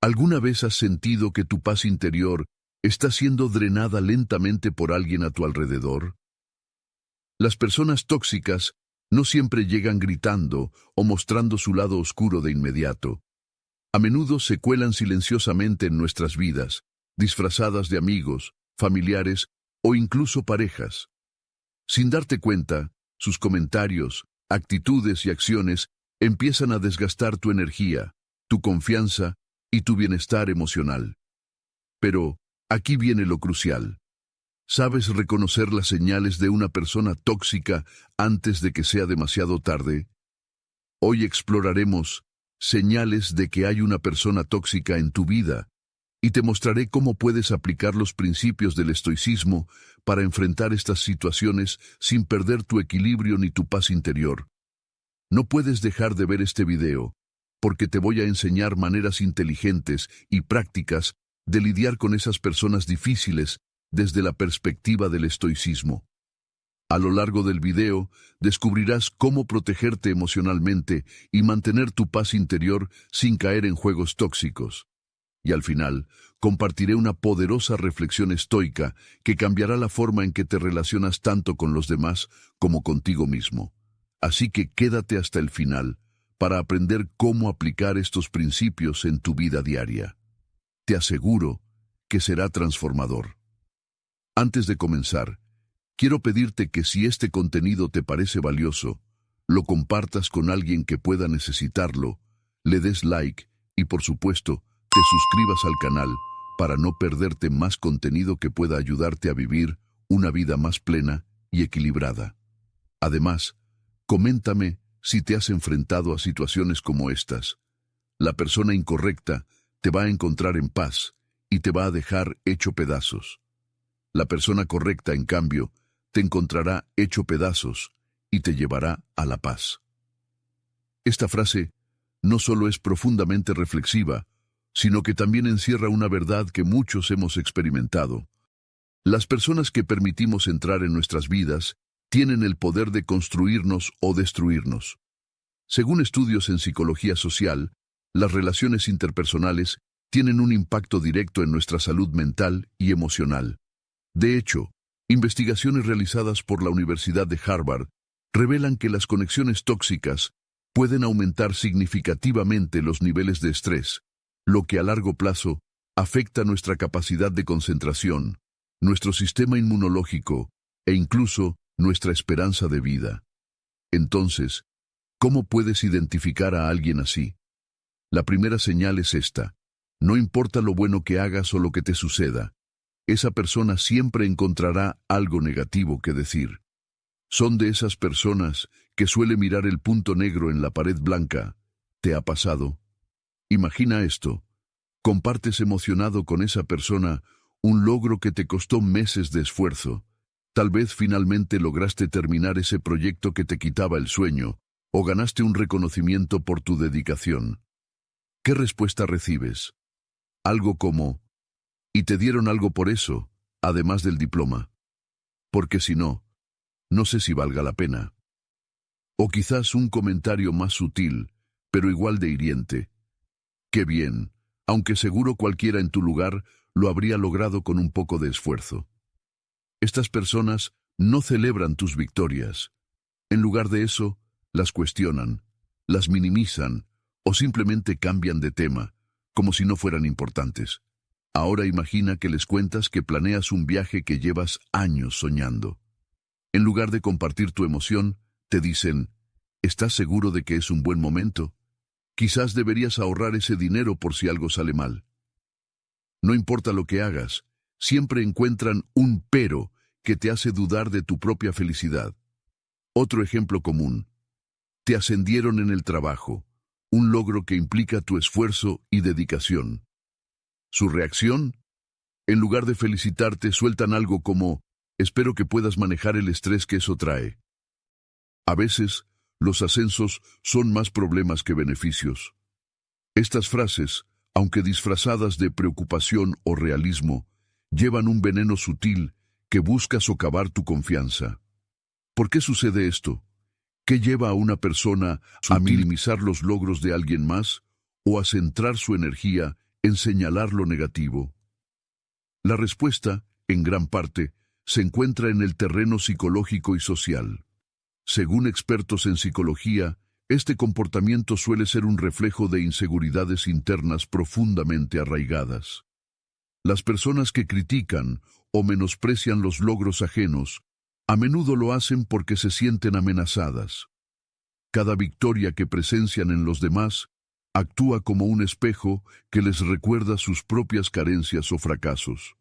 ¿Alguna vez has sentido que tu paz interior está siendo drenada lentamente por alguien a tu alrededor? Las personas tóxicas no siempre llegan gritando o mostrando su lado oscuro de inmediato. A menudo se cuelan silenciosamente en nuestras vidas, disfrazadas de amigos, familiares o incluso parejas. Sin darte cuenta, sus comentarios, actitudes y acciones empiezan a desgastar tu energía, tu confianza y tu bienestar emocional. Pero aquí viene lo crucial. ¿Sabes reconocer las señales de una persona tóxica antes de que sea demasiado tarde? Hoy exploraremos señales de que hay una persona tóxica en tu vida y te mostraré cómo puedes aplicar los principios del estoicismo para enfrentar estas situaciones sin perder tu equilibrio ni tu paz interior. No puedes dejar de ver este video, porque te voy a enseñar maneras inteligentes y prácticas de lidiar con esas personas difíciles desde la perspectiva del estoicismo. A lo largo del video, descubrirás cómo protegerte emocionalmente y mantener tu paz interior sin caer en juegos tóxicos. Y al final, compartiré una poderosa reflexión estoica que cambiará la forma en que te relacionas tanto con los demás como contigo mismo. Así que quédate hasta el final para aprender cómo aplicar estos principios en tu vida diaria. Te aseguro que será transformador. Antes de comenzar, quiero pedirte que si este contenido te parece valioso, lo compartas con alguien que pueda necesitarlo, le des like y, por supuesto, te suscribas al canal para no perderte más contenido que pueda ayudarte a vivir una vida más plena y equilibrada. Además, coméntame si te has enfrentado a situaciones como estas. La persona incorrecta te va a encontrar en paz y te va a dejar hecho pedazos. La persona correcta, en cambio, te encontrará hecho pedazos y te llevará a la paz. Esta frase no solo es profundamente reflexiva, sino que también encierra una verdad que muchos hemos experimentado. Las personas que permitimos entrar en nuestras vidas tienen el poder de construirnos o destruirnos. Según estudios en psicología social, las relaciones interpersonales tienen un impacto directo en nuestra salud mental y emocional. De hecho, investigaciones realizadas por la Universidad de Harvard revelan que las conexiones tóxicas pueden aumentar significativamente los niveles de estrés, lo que a largo plazo afecta nuestra capacidad de concentración, nuestro sistema inmunológico e incluso nuestra esperanza de vida. Entonces, ¿cómo puedes identificar a alguien así? La primera señal es esta: no importa lo bueno que hagas o lo que te suceda, esa persona siempre encontrará algo negativo que decir. Son de esas personas que suele mirar el punto negro en la pared blanca. ¿Te ha pasado? Imagina esto: compartes emocionado con esa persona un logro que te costó meses de esfuerzo. Tal vez finalmente lograste terminar ese proyecto que te quitaba el sueño, o ganaste un reconocimiento por tu dedicación. ¿Qué respuesta recibes? Algo como: ¿y te dieron algo por eso, además del diploma? Porque si no, no sé si valga la pena. O quizás un comentario más sutil, pero igual de hiriente: qué bien, aunque seguro cualquiera en tu lugar lo habría logrado con un poco de esfuerzo. Estas personas no celebran tus victorias. En lugar de eso, las cuestionan, las minimizan o simplemente cambian de tema, como si no fueran importantes. Ahora imagina que les cuentas que planeas un viaje que llevas años soñando. En lugar de compartir tu emoción, te dicen: ¿estás seguro de que es un buen momento? Quizás deberías ahorrar ese dinero por si algo sale mal. No importa lo que hagas, siempre encuentran un pero que te hace dudar de tu propia felicidad. Otro ejemplo común: te ascendieron en el trabajo, un logro que implica tu esfuerzo y dedicación. Su reacción: en lugar de felicitarte, sueltan algo como: espero que puedas manejar el estrés que eso trae. A veces, los ascensos son más problemas que beneficios. Estas frases, aunque disfrazadas de preocupación o realismo, llevan un veneno sutil que busca socavar tu confianza. ¿Por qué sucede esto? ¿Qué lleva a una persona a minimizar los logros de alguien más o a centrar su energía en señalar lo negativo. La respuesta, en gran parte, se encuentra en el terreno psicológico y social. Según expertos en psicología, este comportamiento suele ser un reflejo de inseguridades internas profundamente arraigadas. Las personas que critican o menosprecian los logros ajenos, a menudo lo hacen porque se sienten amenazadas. Cada victoria que presencian en los demás actúa como un espejo que les recuerda sus propias carencias o fracasos.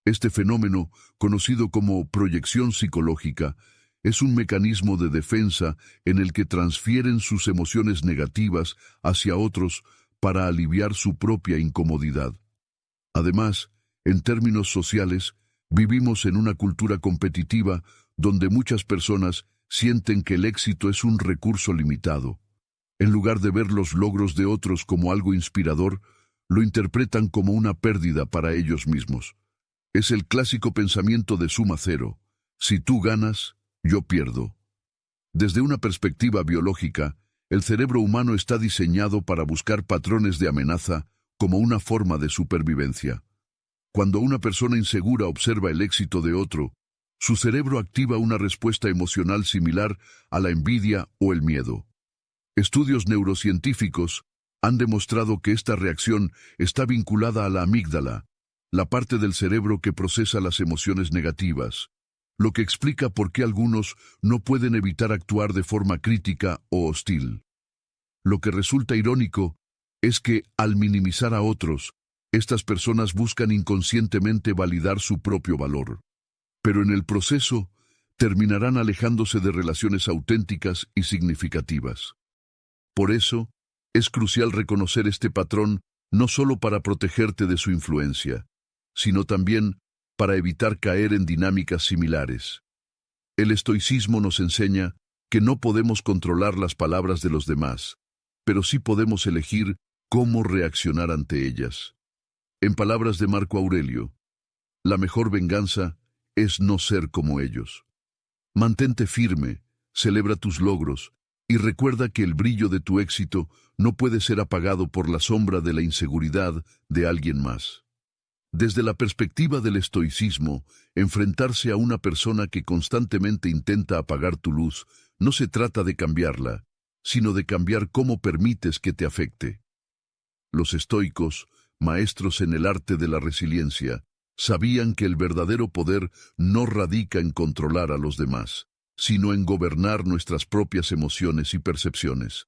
Este fenómeno, conocido como proyección psicológica, es un mecanismo de defensa en el que transfieren sus emociones negativas hacia otros para aliviar su propia incomodidad. Además, en términos sociales, vivimos en una cultura competitiva donde muchas personas sienten que el éxito es un recurso limitado. En lugar de ver los logros de otros como algo inspirador, lo interpretan como una pérdida para ellos mismos. Es el clásico pensamiento de suma cero. Si tú ganas, yo pierdo. Desde una perspectiva biológica, el cerebro humano está diseñado para buscar patrones de amenaza como una forma de supervivencia. Cuando una persona insegura observa el éxito de otro, su cerebro activa una respuesta emocional similar a la envidia o el miedo. Estudios neurocientíficos han demostrado que esta reacción está vinculada a la amígdala, la parte del cerebro que procesa las emociones negativas, lo que explica por qué algunos no pueden evitar actuar de forma crítica o hostil. Lo que resulta irónico es que, al minimizar a otros, estas personas buscan inconscientemente validar su propio valor. Pero en el proceso, terminarán alejándose de relaciones auténticas y significativas. Por eso, es crucial reconocer este patrón no solo para protegerte de su influencia, sino también para evitar caer en dinámicas similares. El estoicismo nos enseña que no podemos controlar las palabras de los demás, pero sí podemos elegir cómo reaccionar ante ellas. En palabras de Marco Aurelio, la mejor venganza es no ser como ellos. Mantente firme, celebra tus logros y recuerda que el brillo de tu éxito no puede ser apagado por la sombra de la inseguridad de alguien más. Desde la perspectiva del estoicismo, enfrentarse a una persona que constantemente intenta apagar tu luz no se trata de cambiarla, sino de cambiar cómo permites que te afecte. Los estoicos, maestros en el arte de la resiliencia, sabían que el verdadero poder no radica en controlar a los demás, sino en gobernar nuestras propias emociones y percepciones.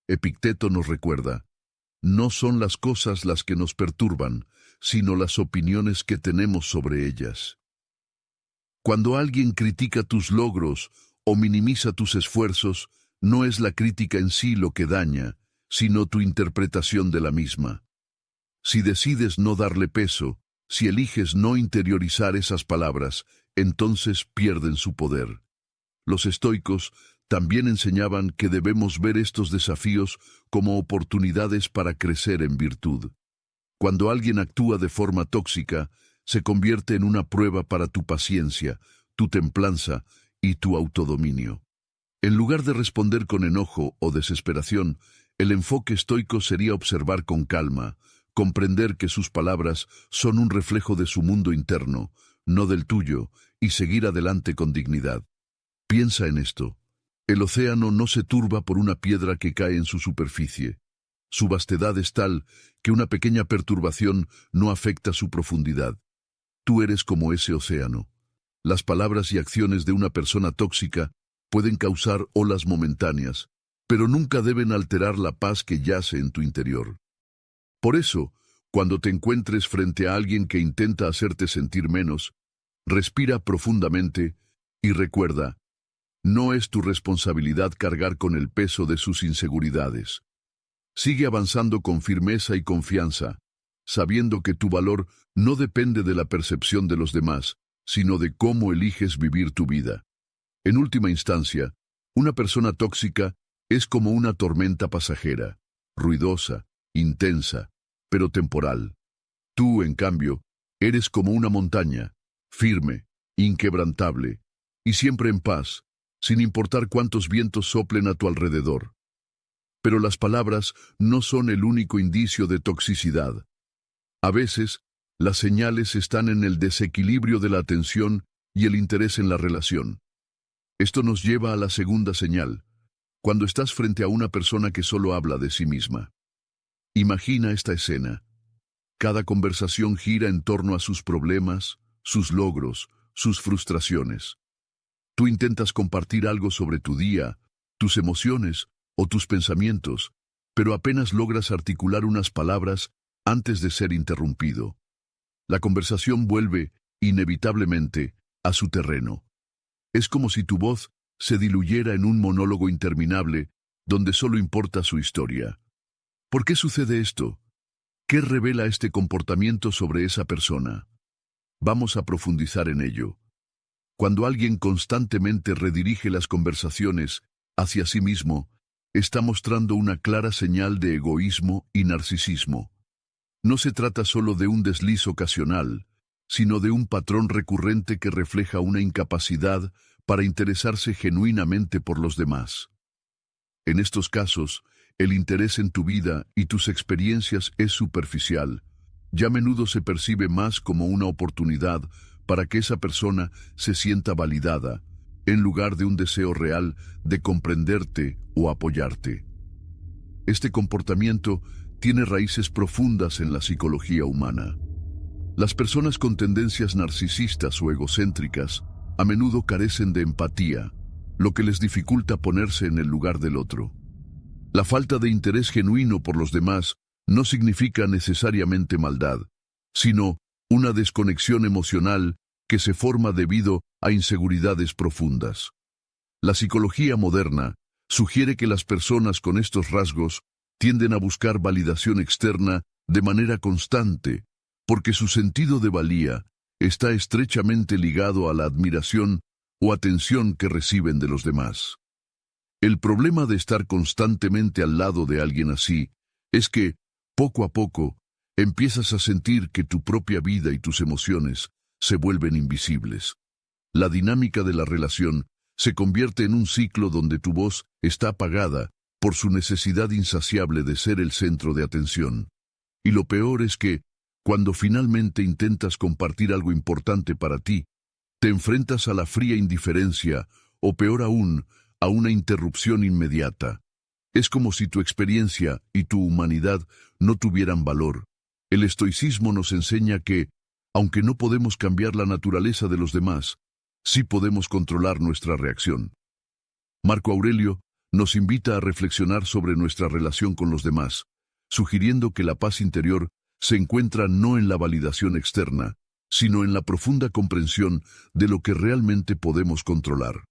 Epicteto nos recuerda: no son las cosas las que nos perturban, sino las opiniones que tenemos sobre ellas. Cuando alguien critica tus logros o minimiza tus esfuerzos, no es la crítica en sí lo que daña, sino tu interpretación de la misma. Si decides no darle peso, si eliges no interiorizar esas palabras, entonces pierden su poder. Los estoicos también enseñaban que debemos ver estos desafíos como oportunidades para crecer en virtud. Cuando alguien actúa de forma tóxica, se convierte en una prueba para tu paciencia, tu templanza y tu autodominio. En lugar de responder con enojo o desesperación, el enfoque estoico sería observar con calma, comprender que sus palabras son un reflejo de su mundo interno, no del tuyo, y seguir adelante con dignidad. Piensa en esto. El océano no se turba por una piedra que cae en su superficie. Su vastedad es tal que una pequeña perturbación no afecta su profundidad. Tú eres como ese océano. Las palabras y acciones de una persona tóxica pueden causar olas momentáneas, pero nunca deben alterar la paz que yace en tu interior. Por eso, cuando te encuentres frente a alguien que intenta hacerte sentir menos, respira profundamente y recuerda: no es tu responsabilidad cargar con el peso de sus inseguridades. Sigue avanzando con firmeza y confianza, sabiendo que tu valor no depende de la percepción de los demás, sino de cómo eliges vivir tu vida. En última instancia, una persona tóxica es como una tormenta pasajera, ruidosa, intensa, pero temporal. Tú, en cambio, eres como una montaña, firme, inquebrantable, y siempre en paz, sin importar cuántos vientos soplen a tu alrededor. Pero las palabras no son el único indicio de toxicidad. A veces, las señales están en el desequilibrio de la atención y el interés en la relación. Esto nos lleva a la segunda señal, cuando estás frente a una persona que solo habla de sí misma. Imagina esta escena. Cada conversación gira en torno a sus problemas, sus logros, sus frustraciones. Tú intentas compartir algo sobre tu día, tus emociones o tus pensamientos, pero apenas logras articular unas palabras antes de ser interrumpido. La conversación vuelve, inevitablemente, a su terreno. Es como si tu voz se diluyera en un monólogo interminable donde solo importa su historia. ¿Por qué sucede esto? ¿Qué revela este comportamiento sobre esa persona? Vamos a profundizar en ello. Cuando alguien constantemente redirige las conversaciones hacia sí mismo, está mostrando una clara señal de egoísmo y narcisismo. No se trata solo de un desliz ocasional, sino de un patrón recurrente que refleja una incapacidad para interesarse genuinamente por los demás. En estos casos, el interés en tu vida y tus experiencias es superficial, y a menudo se percibe más como una oportunidad para que esa persona se sienta validada, en lugar de un deseo real de comprenderte o apoyarte. Este comportamiento tiene raíces profundas en la psicología humana. Las personas con tendencias narcisistas o egocéntricas a menudo carecen de empatía, lo que les dificulta ponerse en el lugar del otro. La falta de interés genuino por los demás no significa necesariamente maldad, sino una desconexión emocional que se forma debido a inseguridades profundas. La psicología moderna sugiere que las personas con estos rasgos tienden a buscar validación externa de manera constante, porque su sentido de valía está estrechamente ligado a la admiración o atención que reciben de los demás. El problema de estar constantemente al lado de alguien así es que, poco a poco, empiezas a sentir que tu propia vida y tus emociones se vuelven invisibles. La dinámica de la relación se convierte en un ciclo donde tu voz está apagada por su necesidad insaciable de ser el centro de atención. Y lo peor es que, cuando finalmente intentas compartir algo importante para ti, te enfrentas a la fría indiferencia, o peor aún, a una interrupción inmediata. Es como si tu experiencia y tu humanidad no tuvieran valor. El estoicismo nos enseña que, aunque no podemos cambiar la naturaleza de los demás, sí podemos controlar nuestra reacción. Marco Aurelio nos invita a reflexionar sobre nuestra relación con los demás, sugiriendo que la paz interior se encuentra no en la validación externa, sino en la profunda comprensión de lo que realmente podemos controlar.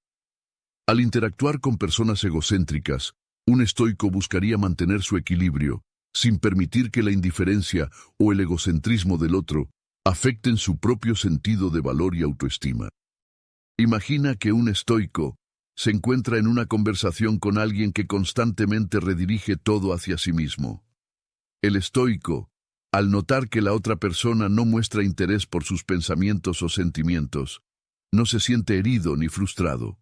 Al interactuar con personas egocéntricas, un estoico buscaría mantener su equilibrio, sin permitir que la indiferencia o el egocentrismo del otro afecten su propio sentido de valor y autoestima. Imagina que un estoico se encuentra en una conversación con alguien que constantemente redirige todo hacia sí mismo. El estoico, al notar que la otra persona no muestra interés por sus pensamientos o sentimientos, no se siente herido ni frustrado.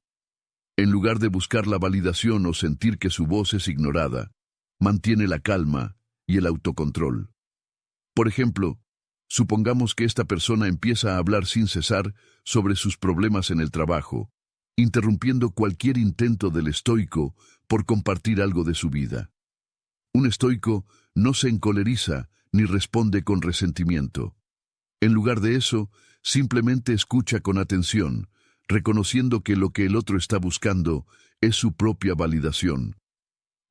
En lugar de buscar la validación o sentir que su voz es ignorada, mantiene la calma y el autocontrol. Por ejemplo, supongamos que esta persona empieza a hablar sin cesar sobre sus problemas en el trabajo, interrumpiendo cualquier intento del estoico por compartir algo de su vida. Un estoico no se encoleriza ni responde con resentimiento. En lugar de eso, simplemente escucha con atención, reconociendo que lo que el otro está buscando es su propia validación.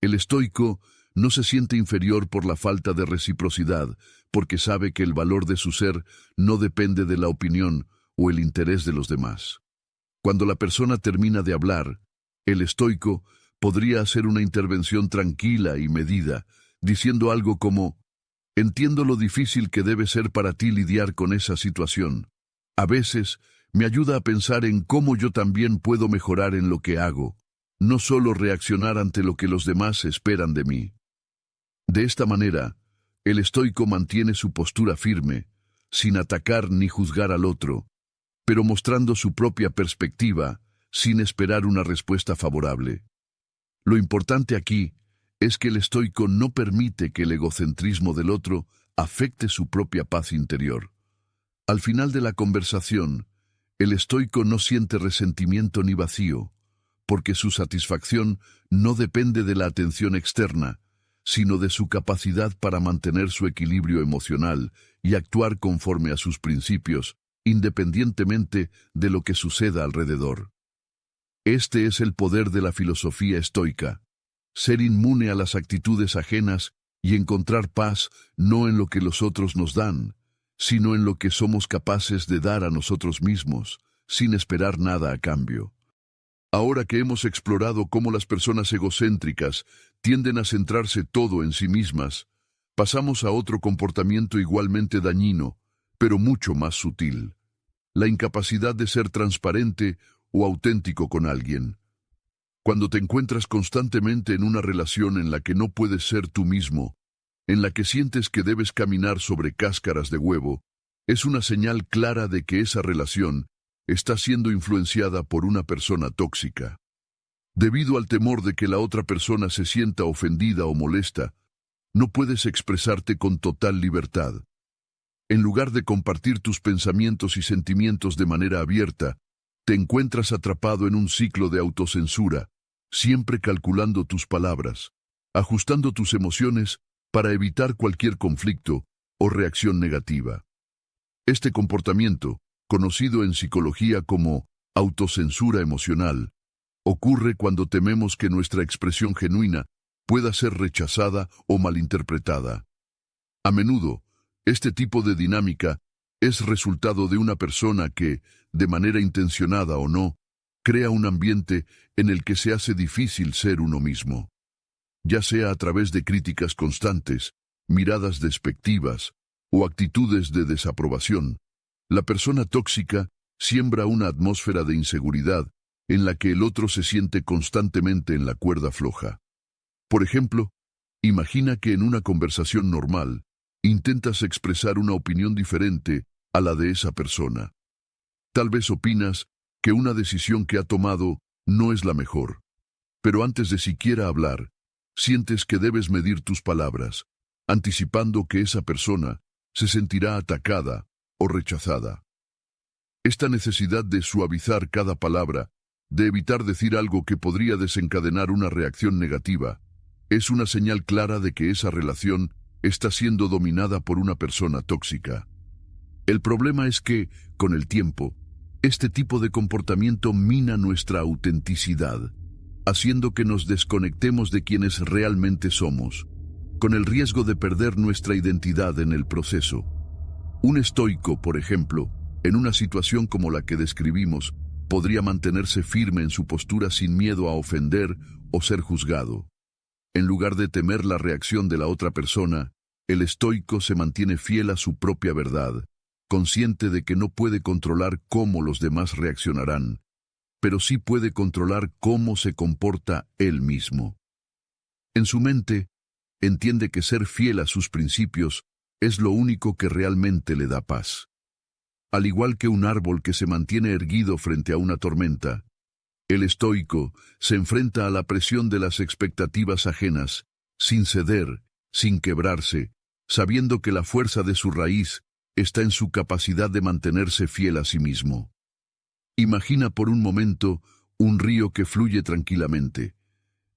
El estoico no se siente inferior por la falta de reciprocidad, porque sabe que el valor de su ser no depende de la opinión o el interés de los demás. Cuando la persona termina de hablar, el estoico podría hacer una intervención tranquila y medida, diciendo algo como: «Entiendo lo difícil que debe ser para ti lidiar con esa situación. A veces, me ayuda a pensar en cómo yo también puedo mejorar en lo que hago, no solo reaccionar ante lo que los demás esperan de mí». De esta manera, el estoico mantiene su postura firme, sin atacar ni juzgar al otro, pero mostrando su propia perspectiva, sin esperar una respuesta favorable. Lo importante aquí es que el estoico no permite que el egocentrismo del otro afecte su propia paz interior. Al final de la conversación, el estoico no siente resentimiento ni vacío, porque su satisfacción no depende de la atención externa, sino de su capacidad para mantener su equilibrio emocional y actuar conforme a sus principios, independientemente de lo que suceda alrededor. Este es el poder de la filosofía estoica: ser inmune a las actitudes ajenas y encontrar paz no en lo que los otros nos dan, sino en lo que somos capaces de dar a nosotros mismos, sin esperar nada a cambio. Ahora que hemos explorado cómo las personas egocéntricas tienden a centrarse todo en sí mismas, pasamos a otro comportamiento igualmente dañino, pero mucho más sutil: la incapacidad de ser transparente o auténtico con alguien. Cuando te encuentras constantemente en una relación en la que no puedes ser tú mismo, en la que sientes que debes caminar sobre cáscaras de huevo, es una señal clara de que esa relación está siendo influenciada por una persona tóxica. Debido al temor de que la otra persona se sienta ofendida o molesta, no puedes expresarte con total libertad. En lugar de compartir tus pensamientos y sentimientos de manera abierta, te encuentras atrapado en un ciclo de autocensura, siempre calculando tus palabras, ajustando tus emociones para evitar cualquier conflicto o reacción negativa. Este comportamiento, conocido en psicología como autocensura emocional, ocurre cuando tememos que nuestra expresión genuina pueda ser rechazada o malinterpretada. A menudo, este tipo de dinámica es resultado de una persona que, de manera intencionada o no, crea un ambiente en el que se hace difícil ser uno mismo. Ya sea a través de críticas constantes, miradas despectivas o actitudes de desaprobación, la persona tóxica siembra una atmósfera de inseguridad en la que el otro se siente constantemente en la cuerda floja. Por ejemplo, imagina que en una conversación normal intentas expresar una opinión diferente a la de esa persona. Tal vez opinas que una decisión que ha tomado no es la mejor, pero antes de siquiera hablar, sientes que debes medir tus palabras, anticipando que esa persona se sentirá atacada o rechazada. Esta necesidad de suavizar cada palabra, de evitar decir algo que podría desencadenar una reacción negativa, es una señal clara de que esa relación está siendo dominada por una persona tóxica. El problema es que, con el tiempo, este tipo de comportamiento mina nuestra autenticidad, haciendo que nos desconectemos de quienes realmente somos, con el riesgo de perder nuestra identidad en el proceso. Un estoico, por ejemplo, en una situación como la que describimos, podría mantenerse firme en su postura sin miedo a ofender o ser juzgado. En lugar de temer la reacción de la otra persona, el estoico se mantiene fiel a su propia verdad, consciente de que no puede controlar cómo los demás reaccionarán, pero sí puede controlar cómo se comporta él mismo. En su mente, entiende que ser fiel a sus principios es lo único que realmente le da paz. Al igual que un árbol que se mantiene erguido frente a una tormenta, el estoico se enfrenta a la presión de las expectativas ajenas, sin ceder, sin quebrarse, sabiendo que la fuerza de su raíz está en su capacidad de mantenerse fiel a sí mismo. Imagina por un momento un río que fluye tranquilamente.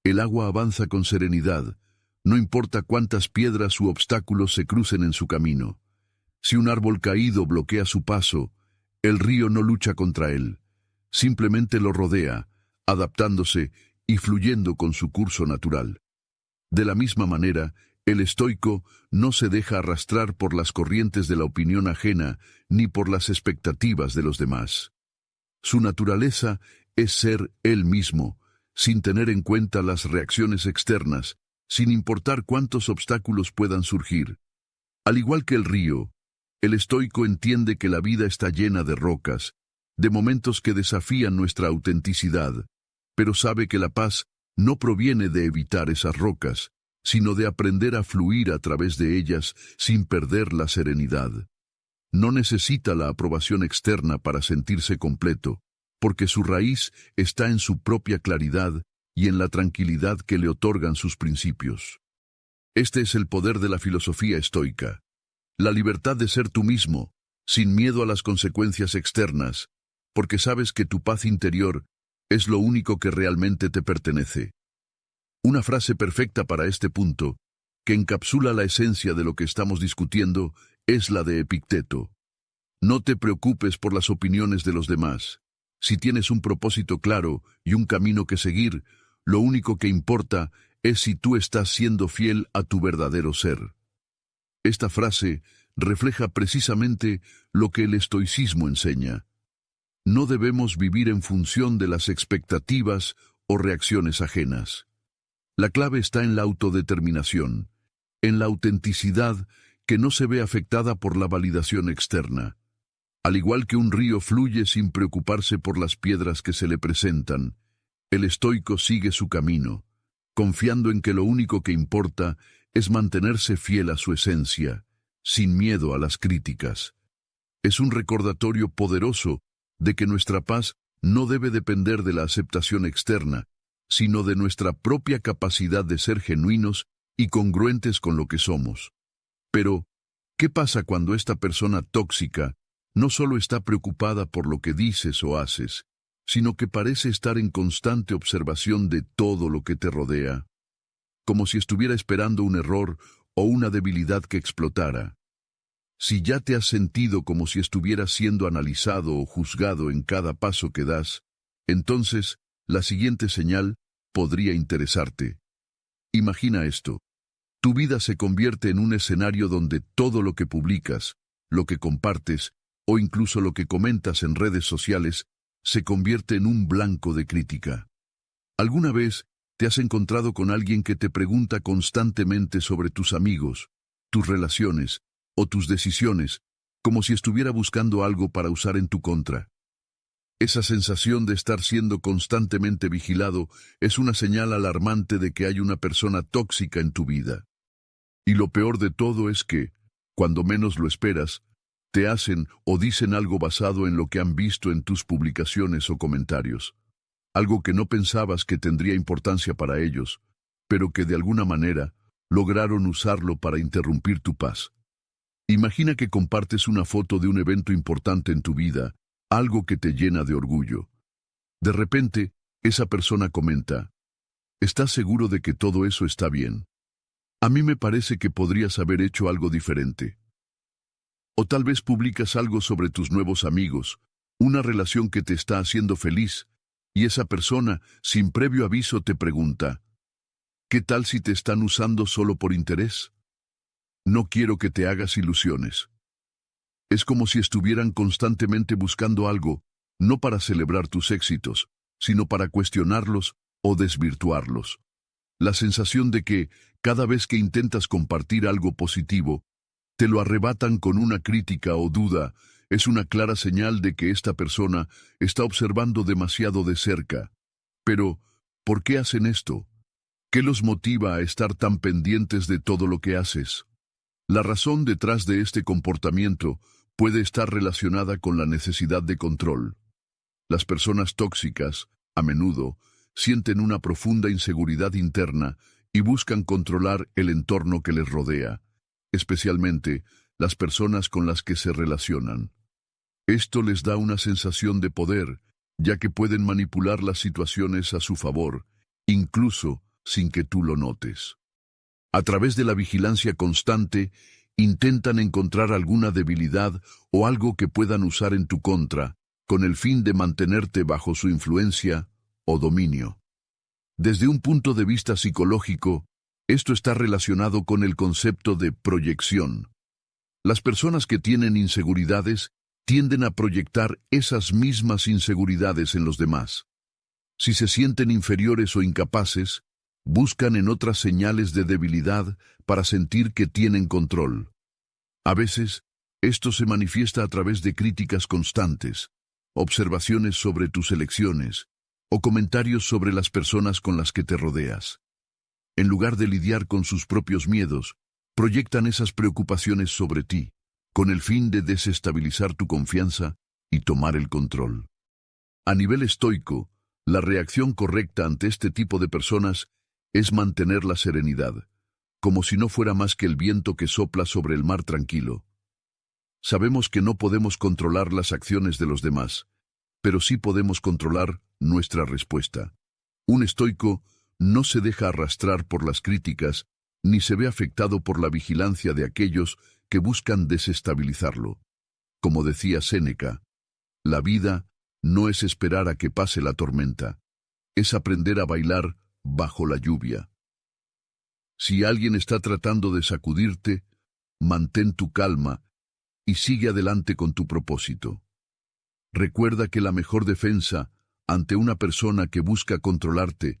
El agua avanza con serenidad, no importa cuántas piedras u obstáculos se crucen en su camino. Si un árbol caído bloquea su paso, el río no lucha contra él, simplemente lo rodea, adaptándose y fluyendo con su curso natural. De la misma manera, el estoico no se deja arrastrar por las corrientes de la opinión ajena ni por las expectativas de los demás. Su naturaleza es ser él mismo, sin tener en cuenta las reacciones externas, sin importar cuántos obstáculos puedan surgir. Al igual que el río, el estoico entiende que la vida está llena de rocas, de momentos que desafían nuestra autenticidad, pero sabe que la paz no proviene de evitar esas rocas, sino de aprender a fluir a través de ellas sin perder la serenidad. No necesita la aprobación externa para sentirse completo, porque su raíz está en su propia claridad y en la tranquilidad que le otorgan sus principios. Este es el poder de la filosofía estoica: La libertad de ser tú mismo, sin miedo a las consecuencias externas, porque sabes que tu paz interior es lo único que realmente te pertenece. Una frase perfecta para este punto, que encapsula la esencia de lo que estamos discutiendo, es la de Epicteto. No te preocupes por las opiniones de los demás. Si tienes un propósito claro y un camino que seguir, lo único que importa es si tú estás siendo fiel a tu verdadero ser. Esta frase refleja precisamente lo que el estoicismo enseña. No debemos vivir en función de las expectativas o reacciones ajenas. La clave está en la autodeterminación, en la autenticidad que no se ve afectada por la validación externa. Al igual que un río fluye sin preocuparse por las piedras que se le presentan, el estoico sigue su camino, confiando en que lo único que importa es mantenerse fiel a su esencia, sin miedo a las críticas. Es un recordatorio poderoso de que nuestra paz no debe depender de la aceptación externa, sino de nuestra propia capacidad de ser genuinos y congruentes con lo que somos. Pero, ¿qué pasa cuando esta persona tóxica no solo está preocupada por lo que dices o haces, sino que parece estar en constante observación de todo lo que te rodea, como si estuviera esperando un error o una debilidad que explotara? Si ya te has sentido como si estuvieras siendo analizado o juzgado en cada paso que das, entonces la siguiente señal podría interesarte. Imagina esto. Tu vida se convierte en un escenario donde todo lo que publicas, lo que compartes o incluso lo que comentas en redes sociales se convierte en un blanco de crítica. ¿Alguna vez te has encontrado con alguien que te pregunta constantemente sobre tus amigos, tus relaciones o tus decisiones, como si estuviera buscando algo para usar en tu contra? Esa sensación de estar siendo constantemente vigilado es una señal alarmante de que hay una persona tóxica en tu vida. Y lo peor de todo es que, cuando menos lo esperas, te hacen o dicen algo basado en lo que han visto en tus publicaciones o comentarios. Algo que no pensabas que tendría importancia para ellos, pero que de alguna manera lograron usarlo para interrumpir tu paz. Imagina que compartes una foto de un evento importante en tu vida, algo que te llena de orgullo. De repente, esa persona comenta: ¿estás seguro de que todo eso está bien? A mí me parece que podrías haber hecho algo diferente. O tal vez publicas algo sobre tus nuevos amigos, una relación que te está haciendo feliz, y esa persona, sin previo aviso, te pregunta: ¿qué tal si te están usando solo por interés? No quiero que te hagas ilusiones. Es como si estuvieran constantemente buscando algo, no para celebrar tus éxitos, sino para cuestionarlos o desvirtuarlos. La sensación de que, cada vez que intentas compartir algo positivo, te lo arrebatan con una crítica o duda, es una clara señal de que esta persona está observando demasiado de cerca. Pero, ¿por qué hacen esto? ¿Qué los motiva a estar tan pendientes de todo lo que haces? La razón detrás de este comportamiento puede estar relacionada con la necesidad de control. Las personas tóxicas, a menudo, sienten una profunda inseguridad interna y buscan controlar el entorno que les rodea, especialmente las personas con las que se relacionan. Esto les da una sensación de poder, ya que pueden manipular las situaciones a su favor, incluso sin que tú lo notes. A través de la vigilancia constante, intentan encontrar alguna debilidad o algo que puedan usar en tu contra, con el fin de mantenerte bajo su influencia o dominio. Desde un punto de vista psicológico, esto está relacionado con el concepto de proyección. Las personas que tienen inseguridades tienden a proyectar esas mismas inseguridades en los demás. Si se sienten inferiores o incapaces, buscan en otras señales de debilidad para sentir que tienen control. A veces, esto se manifiesta a través de críticas constantes, observaciones sobre tus elecciones o comentarios sobre las personas con las que te rodeas. En lugar de lidiar con sus propios miedos, proyectan esas preocupaciones sobre ti, con el fin de desestabilizar tu confianza y tomar el control. A nivel estoico, la reacción correcta ante este tipo de personas es mantener la serenidad, como si no fuera más que el viento que sopla sobre el mar tranquilo. Sabemos que no podemos controlar las acciones de los demás, pero sí podemos controlar nuestra respuesta. Un estoico no se deja arrastrar por las críticas, ni se ve afectado por la vigilancia de aquellos que buscan desestabilizarlo. Como decía Séneca, la vida no es esperar a que pase la tormenta, es aprender a bailar bajo la lluvia. Si alguien está tratando de sacudirte, mantén tu calma y sigue adelante con tu propósito. Recuerda que la mejor defensa ante una persona que busca controlarte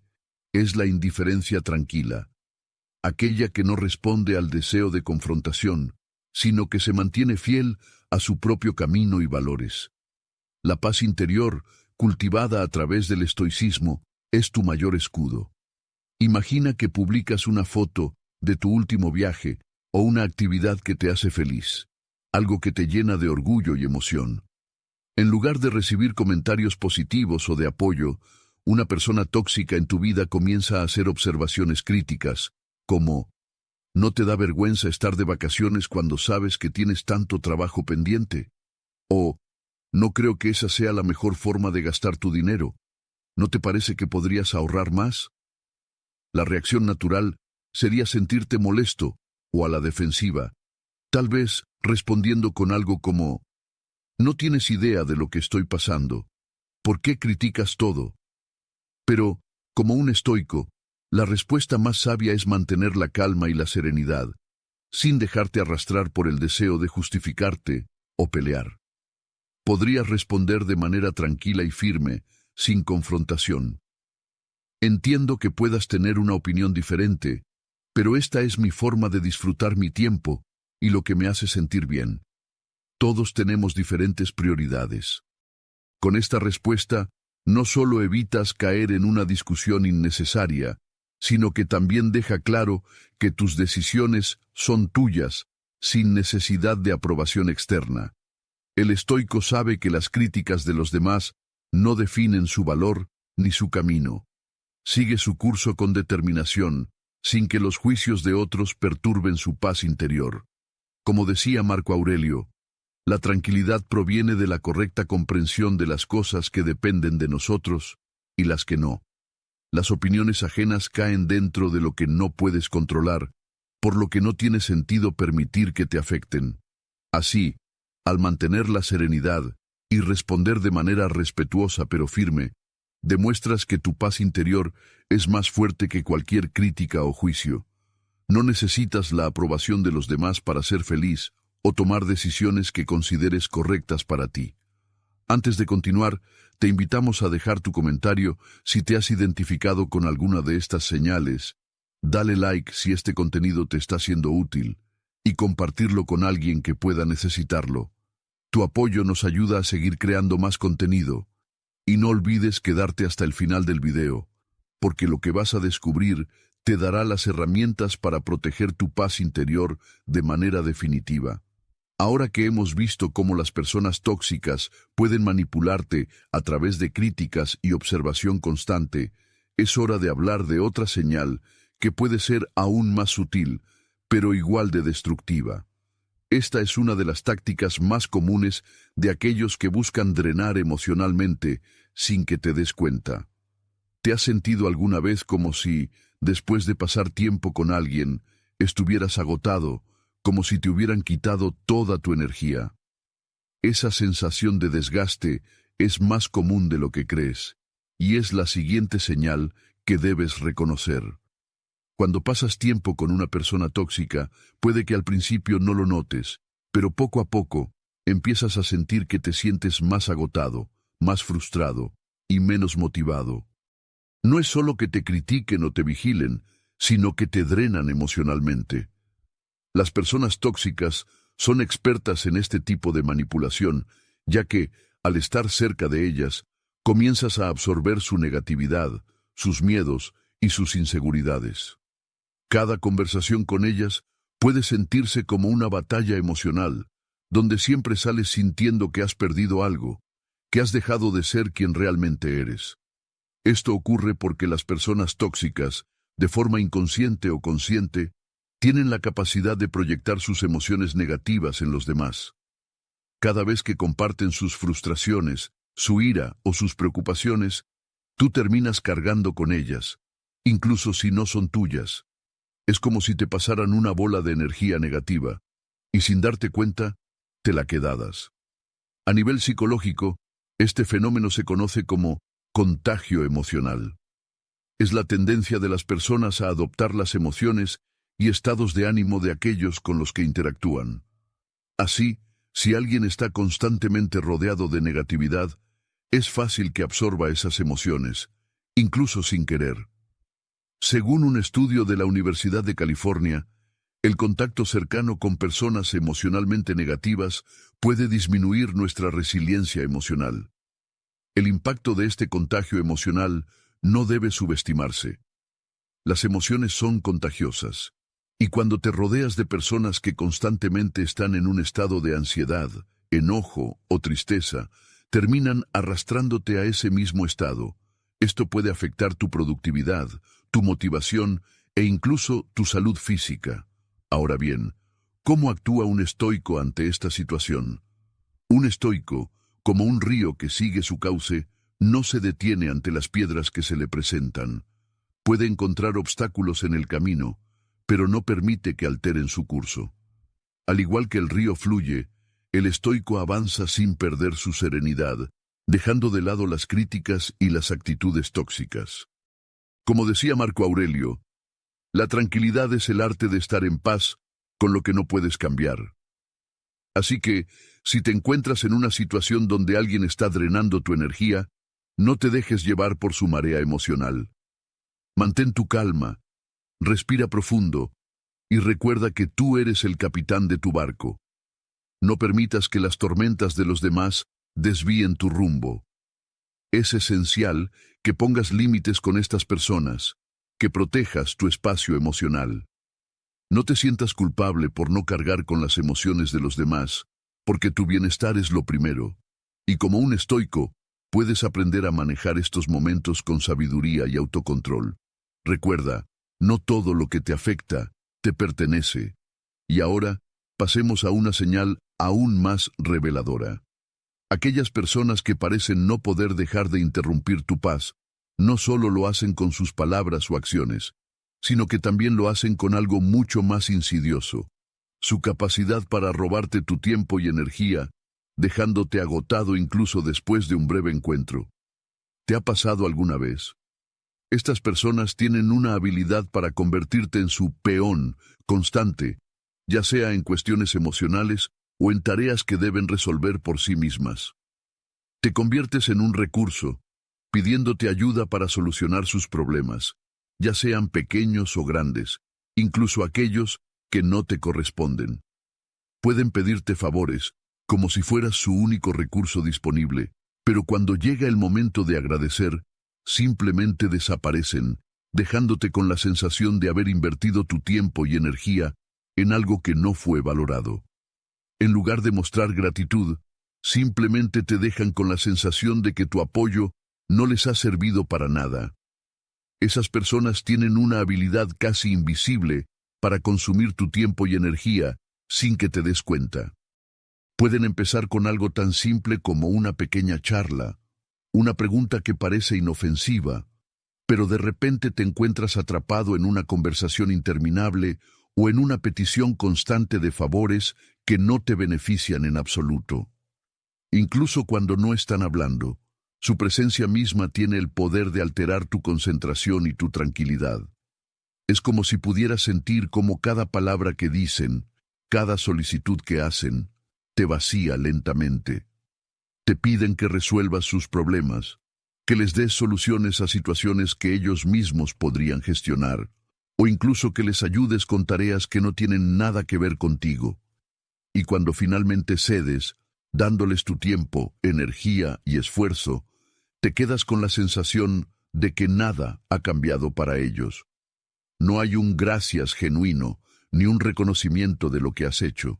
es la indiferencia tranquila, aquella que no responde al deseo de confrontación, sino que se mantiene fiel a su propio camino y valores. La paz interior, cultivada a través del estoicismo, es tu mayor escudo. Imagina que publicas una foto de tu último viaje o una actividad que te hace feliz, algo que te llena de orgullo y emoción. En lugar de recibir comentarios positivos o de apoyo, una persona tóxica en tu vida comienza a hacer observaciones críticas, como: ¿no te da vergüenza estar de vacaciones cuando sabes que tienes tanto trabajo pendiente? O: no creo que esa sea la mejor forma de gastar tu dinero. ¿No te parece que podrías ahorrar más? La reacción natural sería sentirte molesto o a la defensiva, tal vez respondiendo con algo como: no tienes idea de lo que estoy pasando. ¿Por qué criticas todo? Pero, como un estoico, la respuesta más sabia es mantener la calma y la serenidad, sin dejarte arrastrar por el deseo de justificarte o pelear. Podrías responder de manera tranquila y firme, sin confrontación. Entiendo que puedas tener una opinión diferente, pero esta es mi forma de disfrutar mi tiempo y lo que me hace sentir bien. Todos tenemos diferentes prioridades. Con esta respuesta, no solo evitas caer en una discusión innecesaria, sino que también deja claro que tus decisiones son tuyas, sin necesidad de aprobación externa. El estoico sabe que las críticas de los demás no definen su valor ni su camino. Sigue su curso con determinación, sin que los juicios de otros perturben su paz interior. Como decía Marco Aurelio, la tranquilidad proviene de la correcta comprensión de las cosas que dependen de nosotros y las que no. Las opiniones ajenas caen dentro de lo que no puedes controlar, por lo que no tiene sentido permitir que te afecten. Así, al mantener la serenidad y responder de manera respetuosa pero firme, demuestras que tu paz interior es más fuerte que cualquier crítica o juicio. No necesitas la aprobación de los demás para ser feliz o tomar decisiones que consideres correctas para ti. Antes de continuar, te invitamos a dejar tu comentario si te has identificado con alguna de estas señales. Dale like si este contenido te está siendo útil y compartirlo con alguien que pueda necesitarlo. Tu apoyo nos ayuda a seguir creando más contenido. Y no olvides quedarte hasta el final del video, porque lo que vas a descubrir te dará las herramientas para proteger tu paz interior de manera definitiva. Ahora que hemos visto cómo las personas tóxicas pueden manipularte a través de críticas y observación constante, es hora de hablar de otra señal que puede ser aún más sutil, pero igual de destructiva. Esta es una de las tácticas más comunes de aquellos que buscan drenar emocionalmente sin que te des cuenta. ¿Te has sentido alguna vez como si, después de pasar tiempo con alguien, estuvieras agotado, como si te hubieran quitado toda tu energía? Esa sensación de desgaste es más común de lo que crees, y es la siguiente señal que debes reconocer. Cuando pasas tiempo con una persona tóxica, puede que al principio no lo notes, pero poco a poco empiezas a sentir que te sientes más agotado, más frustrado y menos motivado. No es solo que te critiquen o te vigilen, sino que te drenan emocionalmente. Las personas tóxicas son expertas en este tipo de manipulación, ya que, al estar cerca de ellas, comienzas a absorber su negatividad, sus miedos y sus inseguridades. Cada conversación con ellas puede sentirse como una batalla emocional, donde siempre sales sintiendo que has perdido algo, que has dejado de ser quien realmente eres. Esto ocurre porque las personas tóxicas, de forma inconsciente o consciente, Tienen la capacidad de proyectar sus emociones negativas en los demás. Cada vez que comparten sus frustraciones, su ira o sus preocupaciones, tú terminas cargando con ellas, incluso si no son tuyas. Es como si te pasaran una bola de energía negativa, y sin darte cuenta, te la quedadas. A nivel psicológico, este fenómeno se conoce como contagio emocional. Es la tendencia de las personas a adoptar las emociones y estados de ánimo de aquellos con los que interactúan. Así, si alguien está constantemente rodeado de negatividad, es fácil que absorba esas emociones, incluso sin querer. Según un estudio de la Universidad de California, el contacto cercano con personas emocionalmente negativas puede disminuir nuestra resiliencia emocional. El impacto de este contagio emocional no debe subestimarse. Las emociones son contagiosas, y cuando te rodeas de personas que constantemente están en un estado de ansiedad, enojo o tristeza, terminan arrastrándote a ese mismo estado. Esto puede afectar tu productividad, tu motivación e incluso tu salud física. Ahora bien, ¿cómo actúa un estoico ante esta situación? Un estoico, como un río que sigue su cauce, no se detiene ante las piedras que se le presentan. Puede encontrar obstáculos en el camino, pero no permite que alteren su curso. Al igual que el río fluye, el estoico avanza sin perder su serenidad, dejando de lado las críticas y las actitudes tóxicas. Como decía Marco Aurelio, la tranquilidad es el arte de estar en paz con lo que no puedes cambiar. Así que, si te encuentras en una situación donde alguien está drenando tu energía, no te dejes llevar por su marea emocional. Mantén tu calma, respira profundo y recuerda que tú eres el capitán de tu barco. No permitas que las tormentas de los demás desvíen tu rumbo. Es esencial que pongas límites con estas personas, que protejas tu espacio emocional. No te sientas culpable por no cargar con las emociones de los demás, porque tu bienestar es lo primero. Y como un estoico, puedes aprender a manejar estos momentos con sabiduría y autocontrol. Recuerda, no todo lo que te afecta te pertenece. Y ahora, pasemos a una señal aún más reveladora. Aquellas personas que parecen no poder dejar de interrumpir tu paz, no solo lo hacen con sus palabras o acciones, sino que también lo hacen con algo mucho más insidioso: su capacidad para robarte tu tiempo y energía, dejándote agotado incluso después de un breve encuentro. ¿Te ha pasado alguna vez? Estas personas tienen una habilidad para convertirte en su peón constante, ya sea en cuestiones emocionales o en tareas que deben resolver por sí mismas. Te conviertes en un recurso, pidiéndote ayuda para solucionar sus problemas, ya sean pequeños o grandes, incluso aquellos que no te corresponden. Pueden pedirte favores, como si fueras su único recurso disponible, pero cuando llega el momento de agradecer, simplemente desaparecen, dejándote con la sensación de haber invertido tu tiempo y energía en algo que no fue valorado. En lugar de mostrar gratitud, simplemente te dejan con la sensación de que tu apoyo no les ha servido para nada. Esas personas tienen una habilidad casi invisible para consumir tu tiempo y energía sin que te des cuenta. Pueden empezar con algo tan simple como una pequeña charla, una pregunta que parece inofensiva, pero de repente te encuentras atrapado en una conversación interminable o en una petición constante de favores que no te benefician en absoluto. Incluso cuando no están hablando, su presencia misma tiene el poder de alterar tu concentración y tu tranquilidad. Es como si pudieras sentir cómo cada palabra que dicen, cada solicitud que hacen, te vacía lentamente. Te piden que resuelvas sus problemas, que les des soluciones a situaciones que ellos mismos podrían gestionar, o incluso que les ayudes con tareas que no tienen nada que ver contigo. Y cuando finalmente cedes, dándoles tu tiempo, energía y esfuerzo, te quedas con la sensación de que nada ha cambiado para ellos. No hay un gracias genuino, ni un reconocimiento de lo que has hecho.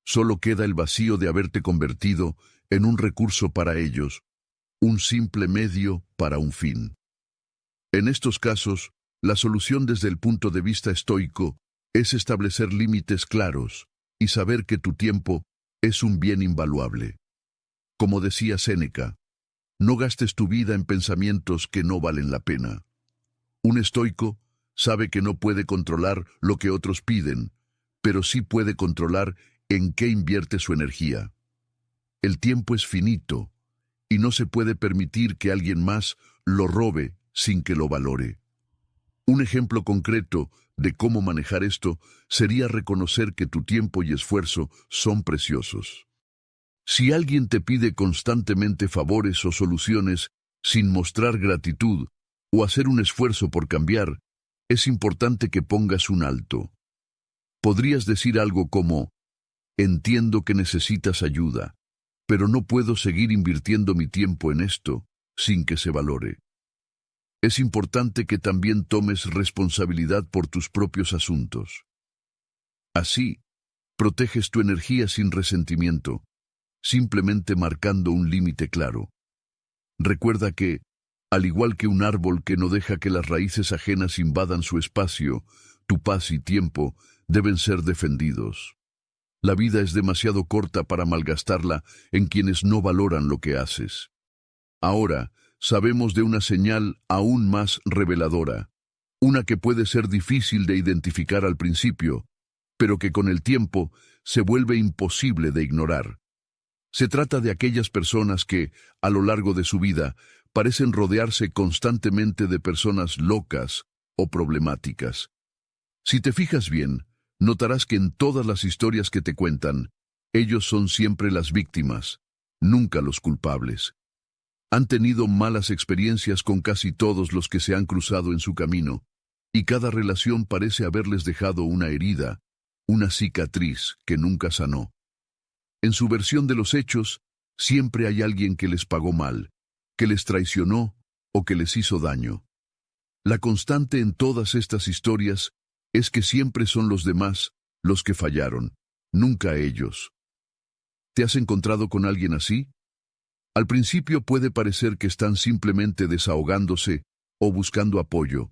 Solo queda el vacío de haberte convertido en un recurso para ellos, un simple medio para un fin. En estos casos, la solución desde el punto de vista estoico es establecer límites claros y saber que tu tiempo es un bien invaluable. Como decía Séneca, no gastes tu vida en pensamientos que no valen la pena. Un estoico sabe que no puede controlar lo que otros piden, pero sí puede controlar en qué invierte su energía. El tiempo es finito y no se puede permitir que alguien más lo robe sin que lo valore. Un ejemplo concreto de cómo manejar esto sería reconocer que tu tiempo y esfuerzo son preciosos. Si alguien te pide constantemente favores o soluciones sin mostrar gratitud o hacer un esfuerzo por cambiar, es importante que pongas un alto. Podrías decir algo como: entiendo que necesitas ayuda, pero no puedo seguir invirtiendo mi tiempo en esto sin que se valore. Es importante que también tomes responsabilidad por tus propios asuntos. Así, proteges tu energía sin resentimiento, simplemente marcando un límite claro. Recuerda que, al igual que un árbol que no deja que las raíces ajenas invadan su espacio, tu paz y tiempo deben ser defendidos. La vida es demasiado corta para malgastarla en quienes no valoran lo que haces. Ahora, sabemos de una señal aún más reveladora, una que puede ser difícil de identificar al principio, pero que con el tiempo se vuelve imposible de ignorar. Se trata de aquellas personas que, a lo largo de su vida, parecen rodearse constantemente de personas locas o problemáticas. Si te fijas bien, notarás que en todas las historias que te cuentan, ellos son siempre las víctimas, nunca los culpables. Han tenido malas experiencias con casi todos los que se han cruzado en su camino, y cada relación parece haberles dejado una herida, una cicatriz que nunca sanó. En su versión de los hechos, siempre hay alguien que les pagó mal, que les traicionó o que les hizo daño. La constante en todas estas historias es que siempre son los demás los que fallaron, nunca ellos. ¿Te has encontrado con alguien así? Al principio puede parecer que están simplemente desahogándose o buscando apoyo,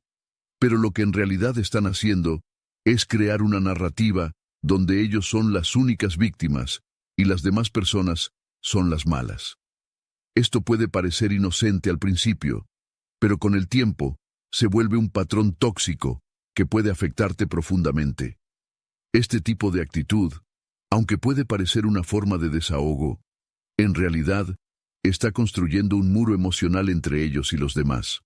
pero lo que en realidad están haciendo es crear una narrativa donde ellos son las únicas víctimas y las demás personas son las malas. Esto puede parecer inocente al principio, pero con el tiempo se vuelve un patrón tóxico que puede afectarte profundamente. Este tipo de actitud, aunque puede parecer una forma de desahogo, en realidad está construyendo un muro emocional entre ellos y los demás.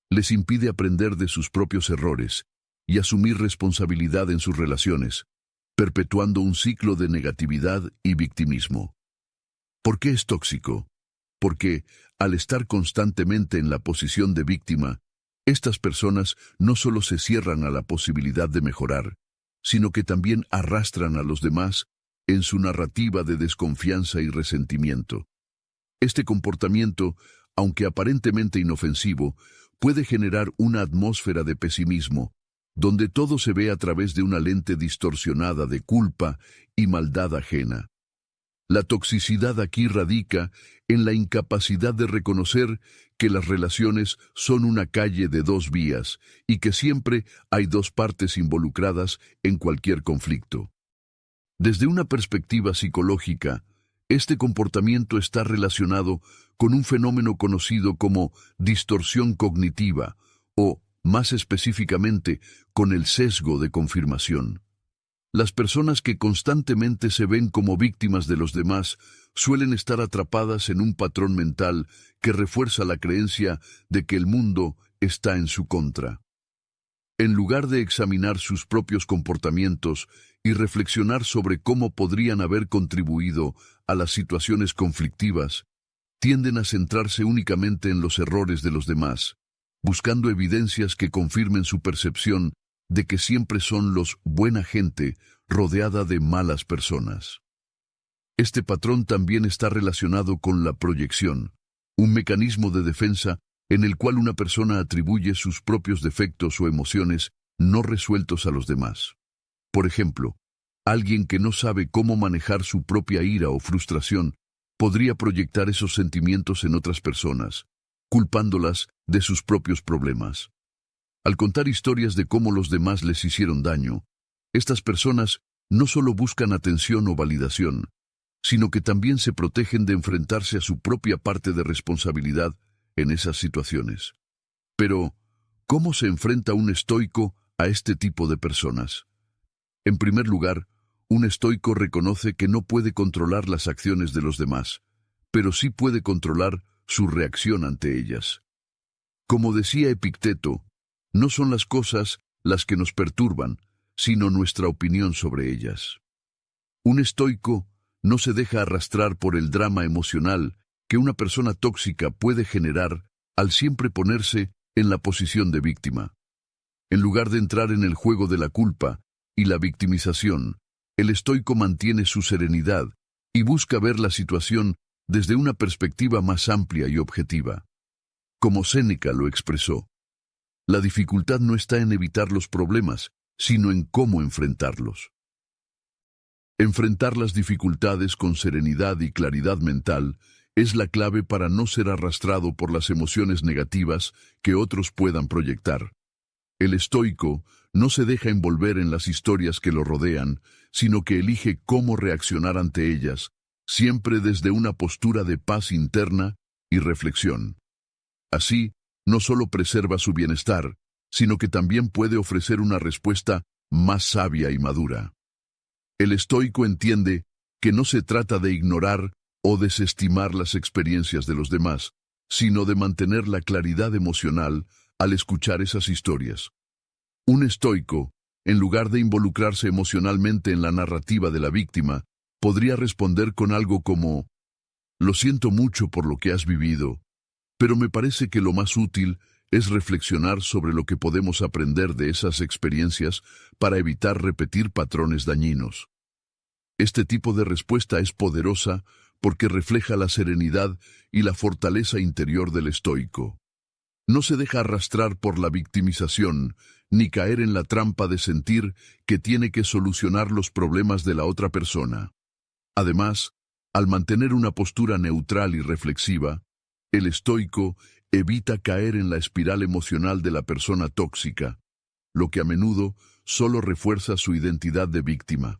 Les impide aprender de sus propios errores y asumir responsabilidad en sus relaciones, perpetuando un ciclo de negatividad y victimismo. ¿Por qué es tóxico? Porque, al estar constantemente en la posición de víctima, estas personas no solo se cierran a la posibilidad de mejorar, sino que también arrastran a los demás en su narrativa de desconfianza y resentimiento. Este comportamiento, aunque aparentemente inofensivo, puede generar una atmósfera de pesimismo, donde todo se ve a través de una lente distorsionada de culpa y maldad ajena. La toxicidad aquí radica en la incapacidad de reconocer que las relaciones son una calle de dos vías y que siempre hay dos partes involucradas en cualquier conflicto. Desde una perspectiva psicológica, este comportamiento está relacionado con un fenómeno conocido como distorsión cognitiva o, más específicamente, con el sesgo de confirmación. Las personas que constantemente se ven como víctimas de los demás suelen estar atrapadas en un patrón mental que refuerza la creencia de que el mundo está en su contra. En lugar de examinar sus propios comportamientos y reflexionar sobre cómo podrían haber contribuido a las situaciones conflictivas, tienden a centrarse únicamente en los errores de los demás, buscando evidencias que confirmen su percepción de que siempre son los buena gente rodeada de malas personas. Este patrón también está relacionado con la proyección, un mecanismo de defensa en el cual una persona atribuye sus propios defectos o emociones no resueltos a los demás. Por ejemplo, alguien que no sabe cómo manejar su propia ira o frustración podría proyectar esos sentimientos en otras personas, culpándolas de sus propios problemas. Al contar historias de cómo los demás les hicieron daño, Estas personas no solo buscan atención o validación, sino que también se protegen de enfrentarse a su propia parte de responsabilidad en esas situaciones. Pero, ¿cómo se enfrenta un estoico a este tipo de personas? En primer lugar, un estoico reconoce que no puede controlar las acciones de los demás, pero sí puede controlar su reacción ante ellas. Como decía Epicteto, no son las cosas las que nos perturban, sino nuestra opinión sobre ellas. Un estoico no se deja arrastrar por el drama emocional que una persona tóxica puede generar al siempre ponerse en la posición de víctima. En lugar de entrar en el juego de la culpa y la victimización, el estoico mantiene su serenidad y busca ver la situación desde una perspectiva más amplia y objetiva. Como Séneca lo expresó, la dificultad no está en evitar los problemas, sino en cómo enfrentarlos. Enfrentar las dificultades con serenidad y claridad mental es la clave para no ser arrastrado por las emociones negativas que otros puedan proyectar. El estoico no se deja envolver en las historias que lo rodean, sino que elige cómo reaccionar ante ellas, siempre desde una postura de paz interna y reflexión. Así, no solo preserva su bienestar, sino que también puede ofrecer una respuesta más sabia y madura. El estoico entiende que no se trata de ignorar o desestimar las experiencias de los demás, sino de mantener la claridad emocional al escuchar esas historias. Un estoico, en lugar de involucrarse emocionalmente en la narrativa de la víctima, podría responder con algo como: «Lo siento mucho por lo que has vivido, pero me parece que lo más útil es reflexionar sobre lo que podemos aprender de esas experiencias para evitar repetir patrones dañinos». Este tipo de respuesta es poderosa porque refleja la serenidad y la fortaleza interior del estoico. No se deja arrastrar por la victimización, ni caer en la trampa de sentir que tiene que solucionar los problemas de la otra persona. Además, al mantener una postura neutral y reflexiva, el estoico evita caer en la espiral emocional de la persona tóxica, lo que a menudo solo refuerza su identidad de víctima.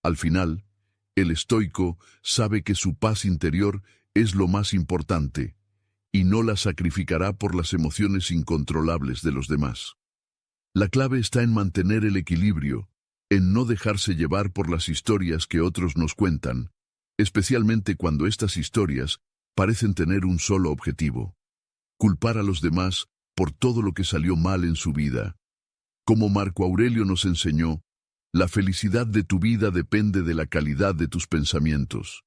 Al final, el estoico sabe que su paz interior es lo más importante, y no la sacrificará por las emociones incontrolables de los demás. La clave está en mantener el equilibrio, en no dejarse llevar por las historias que otros nos cuentan, especialmente cuando estas historias parecen tener un solo objetivo: culpar a los demás por todo lo que salió mal en su vida. Como Marco Aurelio nos enseñó, la felicidad de tu vida depende de la calidad de tus pensamientos.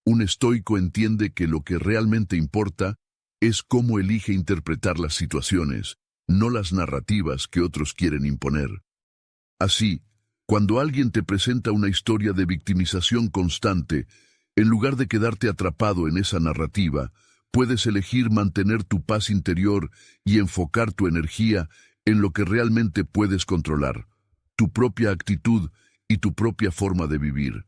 Un estoico entiende que lo que realmente importa es cómo elige interpretar las situaciones, no las narrativas que otros quieren imponer. Así, cuando alguien te presenta una historia de victimización constante, en lugar de quedarte atrapado en esa narrativa, puedes elegir mantener tu paz interior y enfocar tu energía en lo que realmente puedes controlar: tu propia actitud y tu propia forma de vivir.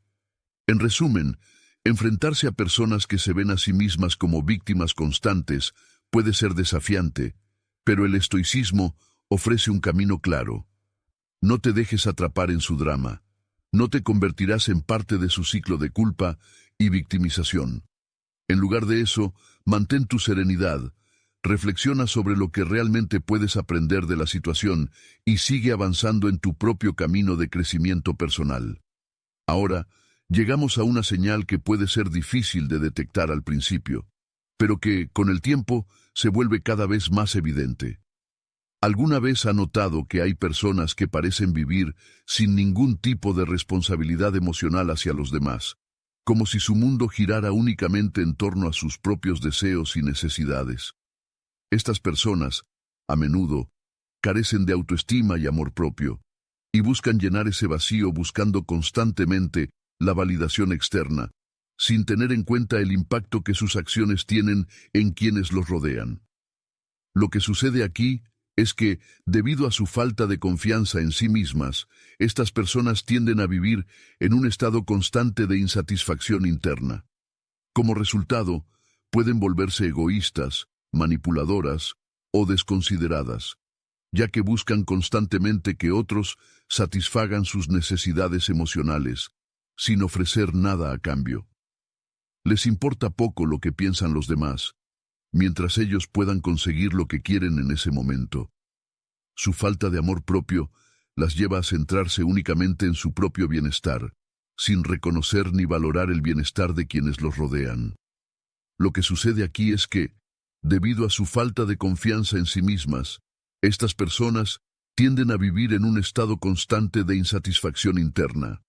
En resumen, enfrentarse a personas que se ven a sí mismas como víctimas constantes puede ser desafiante, pero el estoicismo ofrece un camino claro. No te dejes atrapar en su drama. No te convertirás en parte de su ciclo de culpa y victimización. En lugar de eso, mantén tu serenidad. Reflexiona sobre lo que realmente puedes aprender de la situación y sigue avanzando en tu propio camino de crecimiento personal. Ahora, llegamos a una señal que puede ser difícil de detectar al principio, pero que, con el tiempo, se vuelve cada vez más evidente. ¿Alguna vez ha notado que hay personas que parecen vivir sin ningún tipo de responsabilidad emocional hacia los demás, como si su mundo girara únicamente en torno a sus propios deseos y necesidades? Estas personas, a menudo, carecen de autoestima y amor propio, y buscan llenar ese vacío buscando constantemente la validación externa, sin tener en cuenta el impacto que sus acciones tienen en quienes los rodean. Lo que sucede aquí es que, debido a su falta de confianza en sí mismas, estas personas tienden a vivir en un estado constante de insatisfacción interna. Como resultado, pueden volverse egoístas, manipuladoras o desconsideradas. ya que buscan constantemente que otros satisfagan sus necesidades emocionales, sin ofrecer nada a cambio. Les importa poco lo que piensan los demás, mientras ellos puedan conseguir lo que quieren en ese momento. Su falta de amor propio las lleva a centrarse únicamente en su propio bienestar, sin reconocer ni valorar el bienestar de quienes los rodean. Lo que sucede aquí es que, debido a su falta de confianza en sí mismas, estas personas tienden a vivir en un estado constante de insatisfacción interna.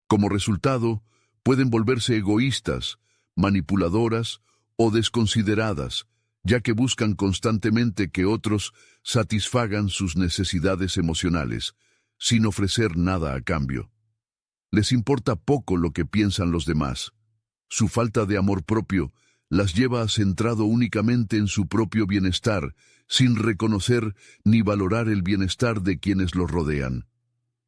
Como resultado, pueden volverse egoístas, manipuladoras o desconsideradas, ya que buscan constantemente que otros satisfagan sus necesidades emocionales, sin ofrecer nada a cambio. Les importa poco lo que piensan los demás. Su falta de amor propio las lleva a centrado únicamente en su propio bienestar, sin reconocer ni valorar el bienestar de quienes los rodean.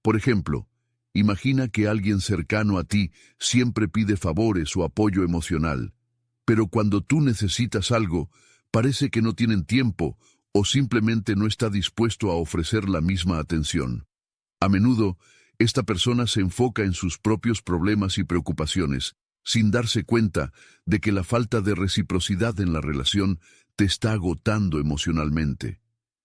Por ejemplo, imagina que alguien cercano a ti siempre pide favores o apoyo emocional, pero cuando tú necesitas algo, parece que no tienen tiempo o simplemente no está dispuesto a ofrecer la misma atención. A menudo, esta persona se enfoca en sus propios problemas y preocupaciones, sin darse cuenta de que la falta de reciprocidad en la relación te está agotando emocionalmente.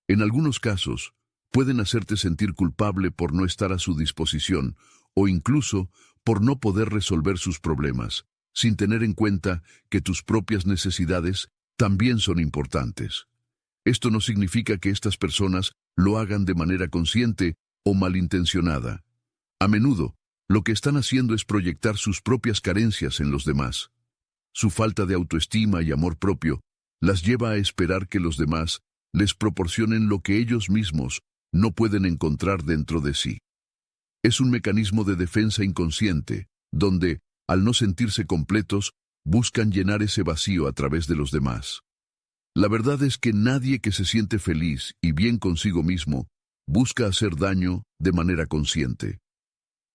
En algunos casos, pueden hacerte sentir culpable por no estar a su disposición o incluso por no poder resolver sus problemas, sin tener en cuenta que tus propias necesidades también son importantes. Esto no significa que estas personas lo hagan de manera consciente o malintencionada. A menudo, lo que están haciendo es proyectar sus propias carencias en los demás. Su falta de autoestima y amor propio las lleva a esperar que los demás les proporcionen lo que ellos mismos no pueden encontrar dentro de sí. Es un mecanismo de defensa inconsciente, donde, al no sentirse completos, buscan llenar ese vacío a través de los demás. La verdad es que nadie que se siente feliz y bien consigo mismo busca hacer daño de manera consciente.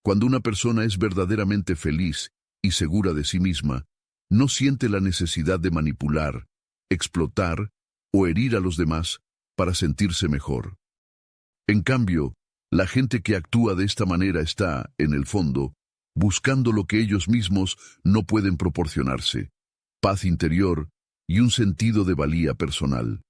Cuando una persona es verdaderamente feliz y segura de sí misma, no siente la necesidad de manipular, explotar o herir a los demás para sentirse mejor. En cambio, la gente que actúa de esta manera está, en el fondo, buscando lo que ellos mismos no pueden proporcionarse: paz interior y un sentido de valía personal.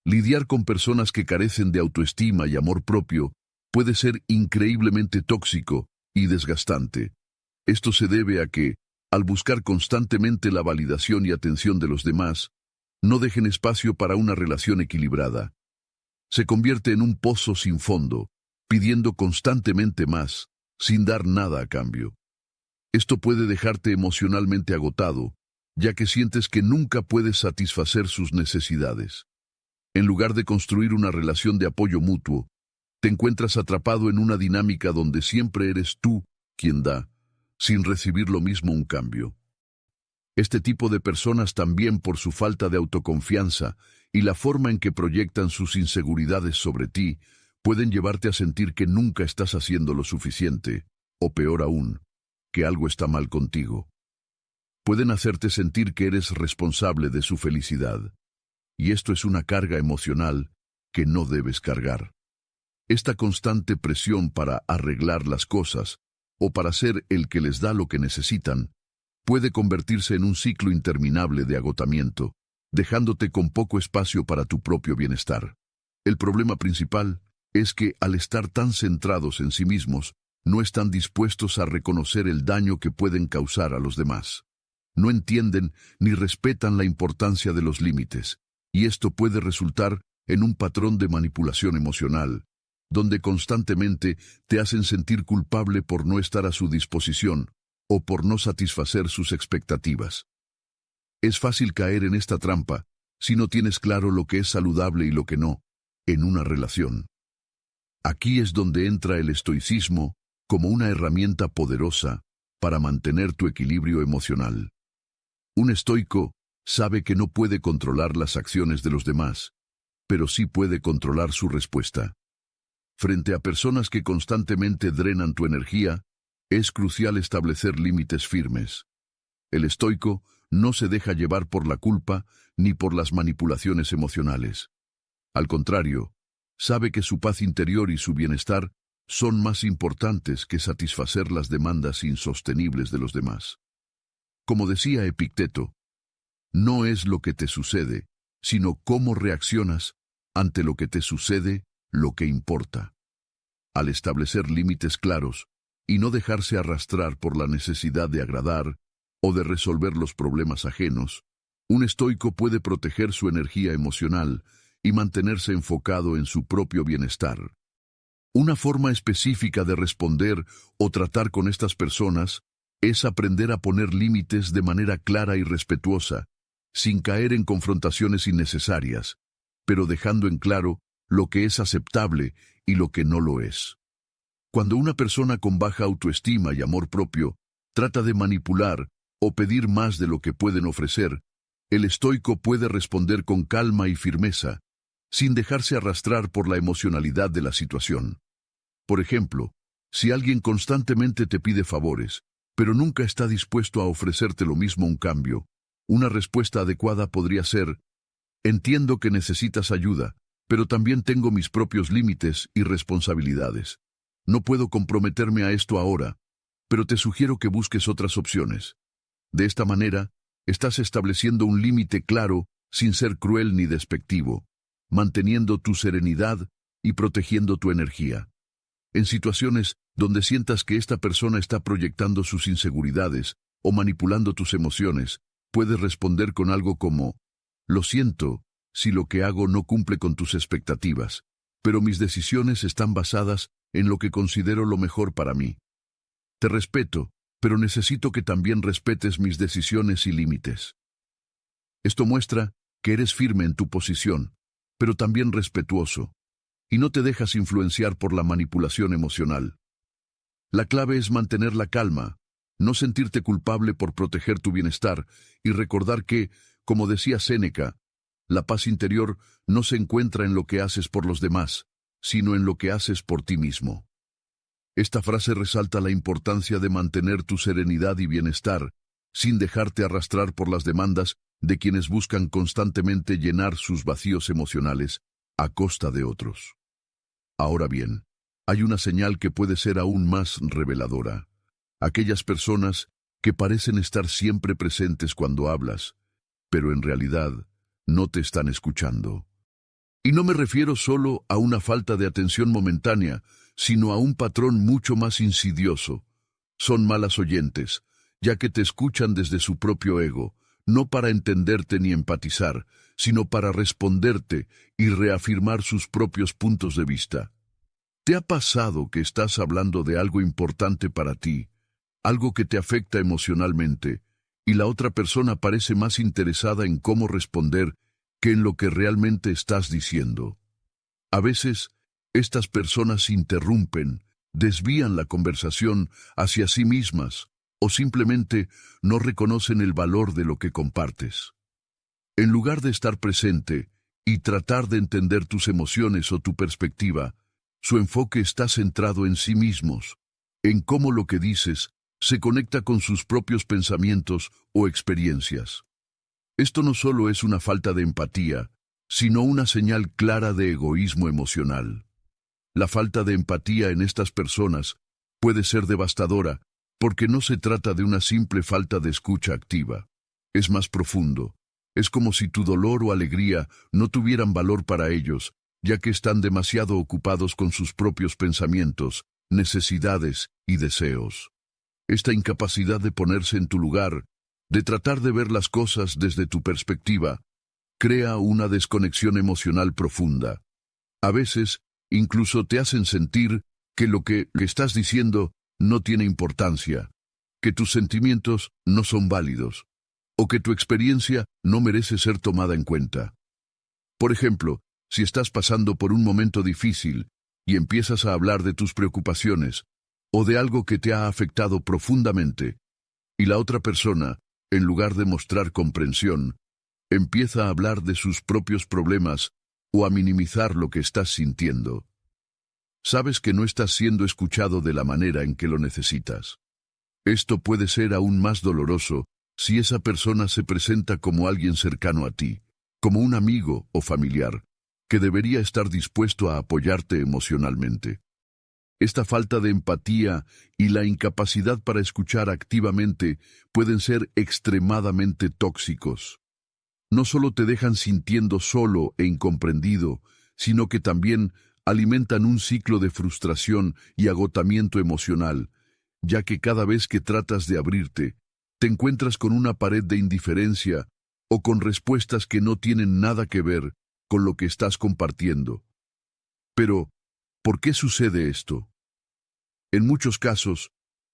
Lidiar con personas que carecen de autoestima y amor propio puede ser increíblemente tóxico y desgastante. Esto se debe a que, al buscar constantemente la validación y atención de los demás, no dejen espacio para una relación equilibrada. Se convierte en un pozo sin fondo, pidiendo constantemente más, sin dar nada a cambio. Esto puede dejarte emocionalmente agotado, ya que sientes que nunca puedes satisfacer sus necesidades. En lugar de construir una relación de apoyo mutuo, te encuentras atrapado en una dinámica donde siempre eres tú quien da, sin recibir lo mismo un cambio. Este tipo de personas también, por su falta de autoconfianza y la forma en que proyectan sus inseguridades sobre ti, pueden llevarte a sentir que nunca estás haciendo lo suficiente, o peor aún, que algo está mal contigo. Pueden hacerte sentir que eres responsable de su felicidad, y esto es una carga emocional que no debes cargar. Esta constante presión para arreglar las cosas, o para ser el que les da lo que necesitan, puede convertirse en un ciclo interminable de agotamiento, dejándote con poco espacio para tu propio bienestar. El problema principal es que, al estar tan centrados en sí mismos, no están dispuestos a reconocer el daño que pueden causar a los demás. No entienden ni respetan la importancia de los límites, y esto puede resultar en un patrón de manipulación emocional, donde constantemente te hacen sentir culpable por no estar a su disposición o por no satisfacer sus expectativas. Es fácil caer en esta trampa si no tienes claro lo que es saludable y lo que no, en una relación. Aquí es donde entra el estoicismo como una herramienta poderosa para mantener tu equilibrio emocional. Un estoico sabe que no puede controlar las acciones de los demás, pero sí puede controlar su respuesta. Frente a personas que constantemente drenan tu energía, es crucial establecer límites firmes. El estoico no se deja llevar por la culpa ni por las manipulaciones emocionales. Al contrario, sabe que su paz interior y su bienestar son más importantes que satisfacer las demandas insostenibles de los demás. Como decía Epicteto, no es lo que te sucede, sino cómo reaccionas ante lo que te sucede lo que importa. Al establecer límites claros y no dejarse arrastrar por la necesidad de agradar o de resolver los problemas ajenos, un estoico puede proteger su energía emocional y mantenerse enfocado en su propio bienestar. Una forma específica de responder o tratar con estas personas es aprender a poner límites de manera clara y respetuosa, sin caer en confrontaciones innecesarias, pero dejando en claro lo que es aceptable y lo que no lo es. Cuando una persona con baja autoestima y amor propio trata de manipular o pedir más de lo que pueden ofrecer, el estoico puede responder con calma y firmeza, sin dejarse arrastrar por la emocionalidad de la situación. Por ejemplo, si alguien constantemente te pide favores, pero nunca está dispuesto a ofrecerte lo mismo en cambio, una respuesta adecuada podría ser: entiendo que necesitas ayuda, pero también tengo mis propios límites y responsabilidades. No puedo comprometerme a esto ahora, pero te sugiero que busques otras opciones. De esta manera, estás estableciendo un límite claro sin ser cruel ni despectivo, manteniendo tu serenidad y protegiendo tu energía. En situaciones donde sientas que esta persona está proyectando sus inseguridades o manipulando tus emociones, puedes responder con algo como: lo siento si lo que hago no cumple con tus expectativas, pero mis decisiones están basadas en lo que considero lo mejor para mí. Te respeto, pero necesito que también respetes mis decisiones y límites. Esto muestra que eres firme en tu posición, pero también respetuoso, y no te dejas influenciar por la manipulación emocional. La clave es mantener la calma, no sentirte culpable por proteger tu bienestar y recordar que, como decía Séneca, la paz interior no se encuentra en lo que haces por los demás, sino en lo que haces por ti mismo. Esta frase resalta la importancia de mantener tu serenidad y bienestar, sin dejarte arrastrar por las demandas de quienes buscan constantemente llenar sus vacíos emocionales a costa de otros. Ahora bien, hay una señal que puede ser aún más reveladora. Aquellas personas que parecen estar siempre presentes cuando hablas, pero en realidad no te están escuchando. Y no me refiero solo a una falta de atención momentánea, sino a un patrón mucho más insidioso. Son malas oyentes, ya que te escuchan desde su propio ego, no para entenderte ni empatizar, sino para responderte y reafirmar sus propios puntos de vista. ¿Te ha pasado que estás hablando de algo importante para ti, algo que te afecta emocionalmente, y la otra persona parece más interesada en cómo responder que en lo que realmente estás diciendo? A veces, estas personas interrumpen, desvían la conversación hacia sí mismas, o simplemente no reconocen el valor de lo que compartes. En lugar de estar presente y tratar de entender tus emociones o tu perspectiva, su enfoque está centrado en sí mismos, en cómo lo que dices se conecta con sus propios pensamientos o experiencias. Esto no solo es una falta de empatía, sino una señal clara de egoísmo emocional. La falta de empatía en estas personas puede ser devastadora, porque no se trata de una simple falta de escucha activa. Es más profundo. Es como si tu dolor o alegría no tuvieran valor para ellos, ya que están demasiado ocupados con sus propios pensamientos, necesidades y deseos. Esta incapacidad de ponerse en tu lugar, de tratar de ver las cosas desde tu perspectiva, crea una desconexión emocional profunda. A veces, incluso te hacen sentir que lo que estás diciendo no tiene importancia, que tus sentimientos no son válidos, o que tu experiencia no merece ser tomada en cuenta. Por ejemplo, si estás pasando por un momento difícil y empiezas a hablar de tus preocupaciones o de algo que te ha afectado profundamente, y la otra persona, en lugar de mostrar comprensión, empieza a hablar de sus propios problemas o a minimizar lo que estás sintiendo, sabes que no estás siendo escuchado de la manera en que lo necesitas. Esto puede ser aún más doloroso si esa persona se presenta como alguien cercano a ti, como un amigo o familiar, que debería estar dispuesto a apoyarte emocionalmente. Esta falta de empatía y la incapacidad para escuchar activamente pueden ser extremadamente tóxicos. No solo te dejan sintiendo solo e incomprendido, sino que también alimentan un ciclo de frustración y agotamiento emocional, ya que cada vez que tratas de abrirte, te encuentras con una pared de indiferencia o con respuestas que no tienen nada que ver con lo que estás compartiendo. Pero, ¿por qué sucede esto? En muchos casos,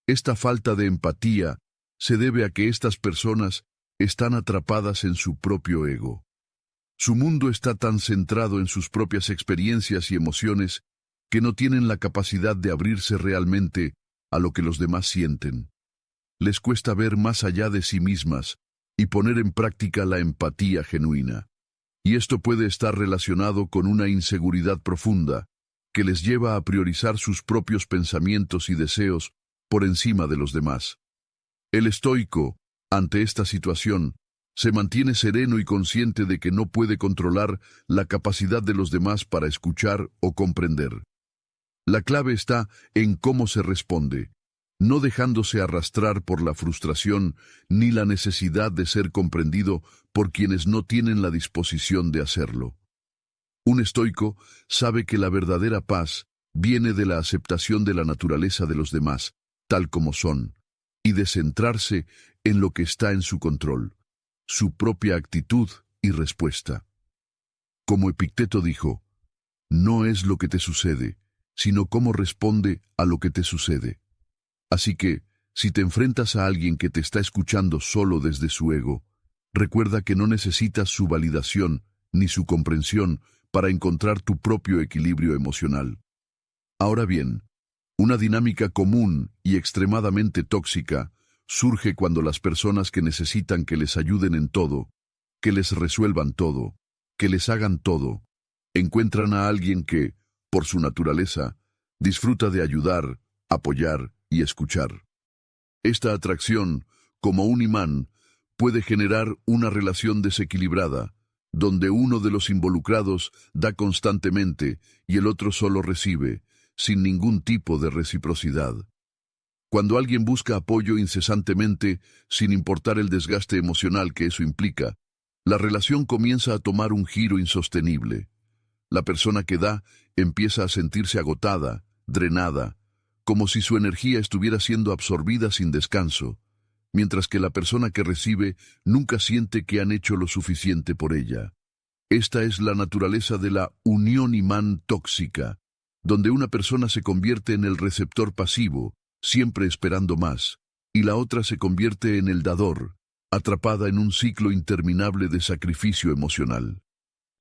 esta falta de empatía se debe a que estas personas están atrapadas en su propio ego. Su mundo está tan centrado en sus propias experiencias y emociones que no tienen la capacidad de abrirse realmente a lo que los demás sienten. Les cuesta ver más allá de sí mismas y poner en práctica la empatía genuina. Y esto puede estar relacionado con una inseguridad profunda que les lleva a priorizar sus propios pensamientos y deseos por encima de los demás. El estoico, ante esta situación, se mantiene sereno y consciente de que no puede controlar la capacidad de los demás para escuchar o comprender. La clave está en cómo se responde, no dejándose arrastrar por la frustración ni la necesidad de ser comprendido por quienes no tienen la disposición de hacerlo. Un estoico sabe que la verdadera paz viene de la aceptación de la naturaleza de los demás, tal como son, y de centrarse en lo que está en su control, su propia actitud y respuesta. Como Epicteto dijo, no es lo que te sucede, sino cómo responde a lo que te sucede. Así que, si te enfrentas a alguien que te está escuchando solo desde su ego, recuerda que no necesitas su validación ni su comprensión para encontrar tu propio equilibrio emocional. Ahora bien, una dinámica común y extremadamente tóxica surge cuando las personas que necesitan que les ayuden en todo, que les resuelvan todo, que les hagan todo, encuentran a alguien que, por su naturaleza, disfruta de ayudar, apoyar y escuchar. Esta atracción, como un imán, puede generar una relación desequilibrada, donde uno de los involucrados da constantemente y el otro solo recibe, sin ningún tipo de reciprocidad. Cuando alguien busca apoyo incesantemente, sin importar el desgaste emocional que eso implica, la relación comienza a tomar un giro insostenible. La persona que da empieza a sentirse agotada, drenada, como si su energía estuviera siendo absorbida sin descanso, mientras que la persona que recibe nunca siente que han hecho lo suficiente por ella. Esta es la naturaleza de la unión imán tóxica, donde una persona se convierte en el receptor pasivo, siempre esperando más, y la otra se convierte en el dador, atrapada en un ciclo interminable de sacrificio emocional.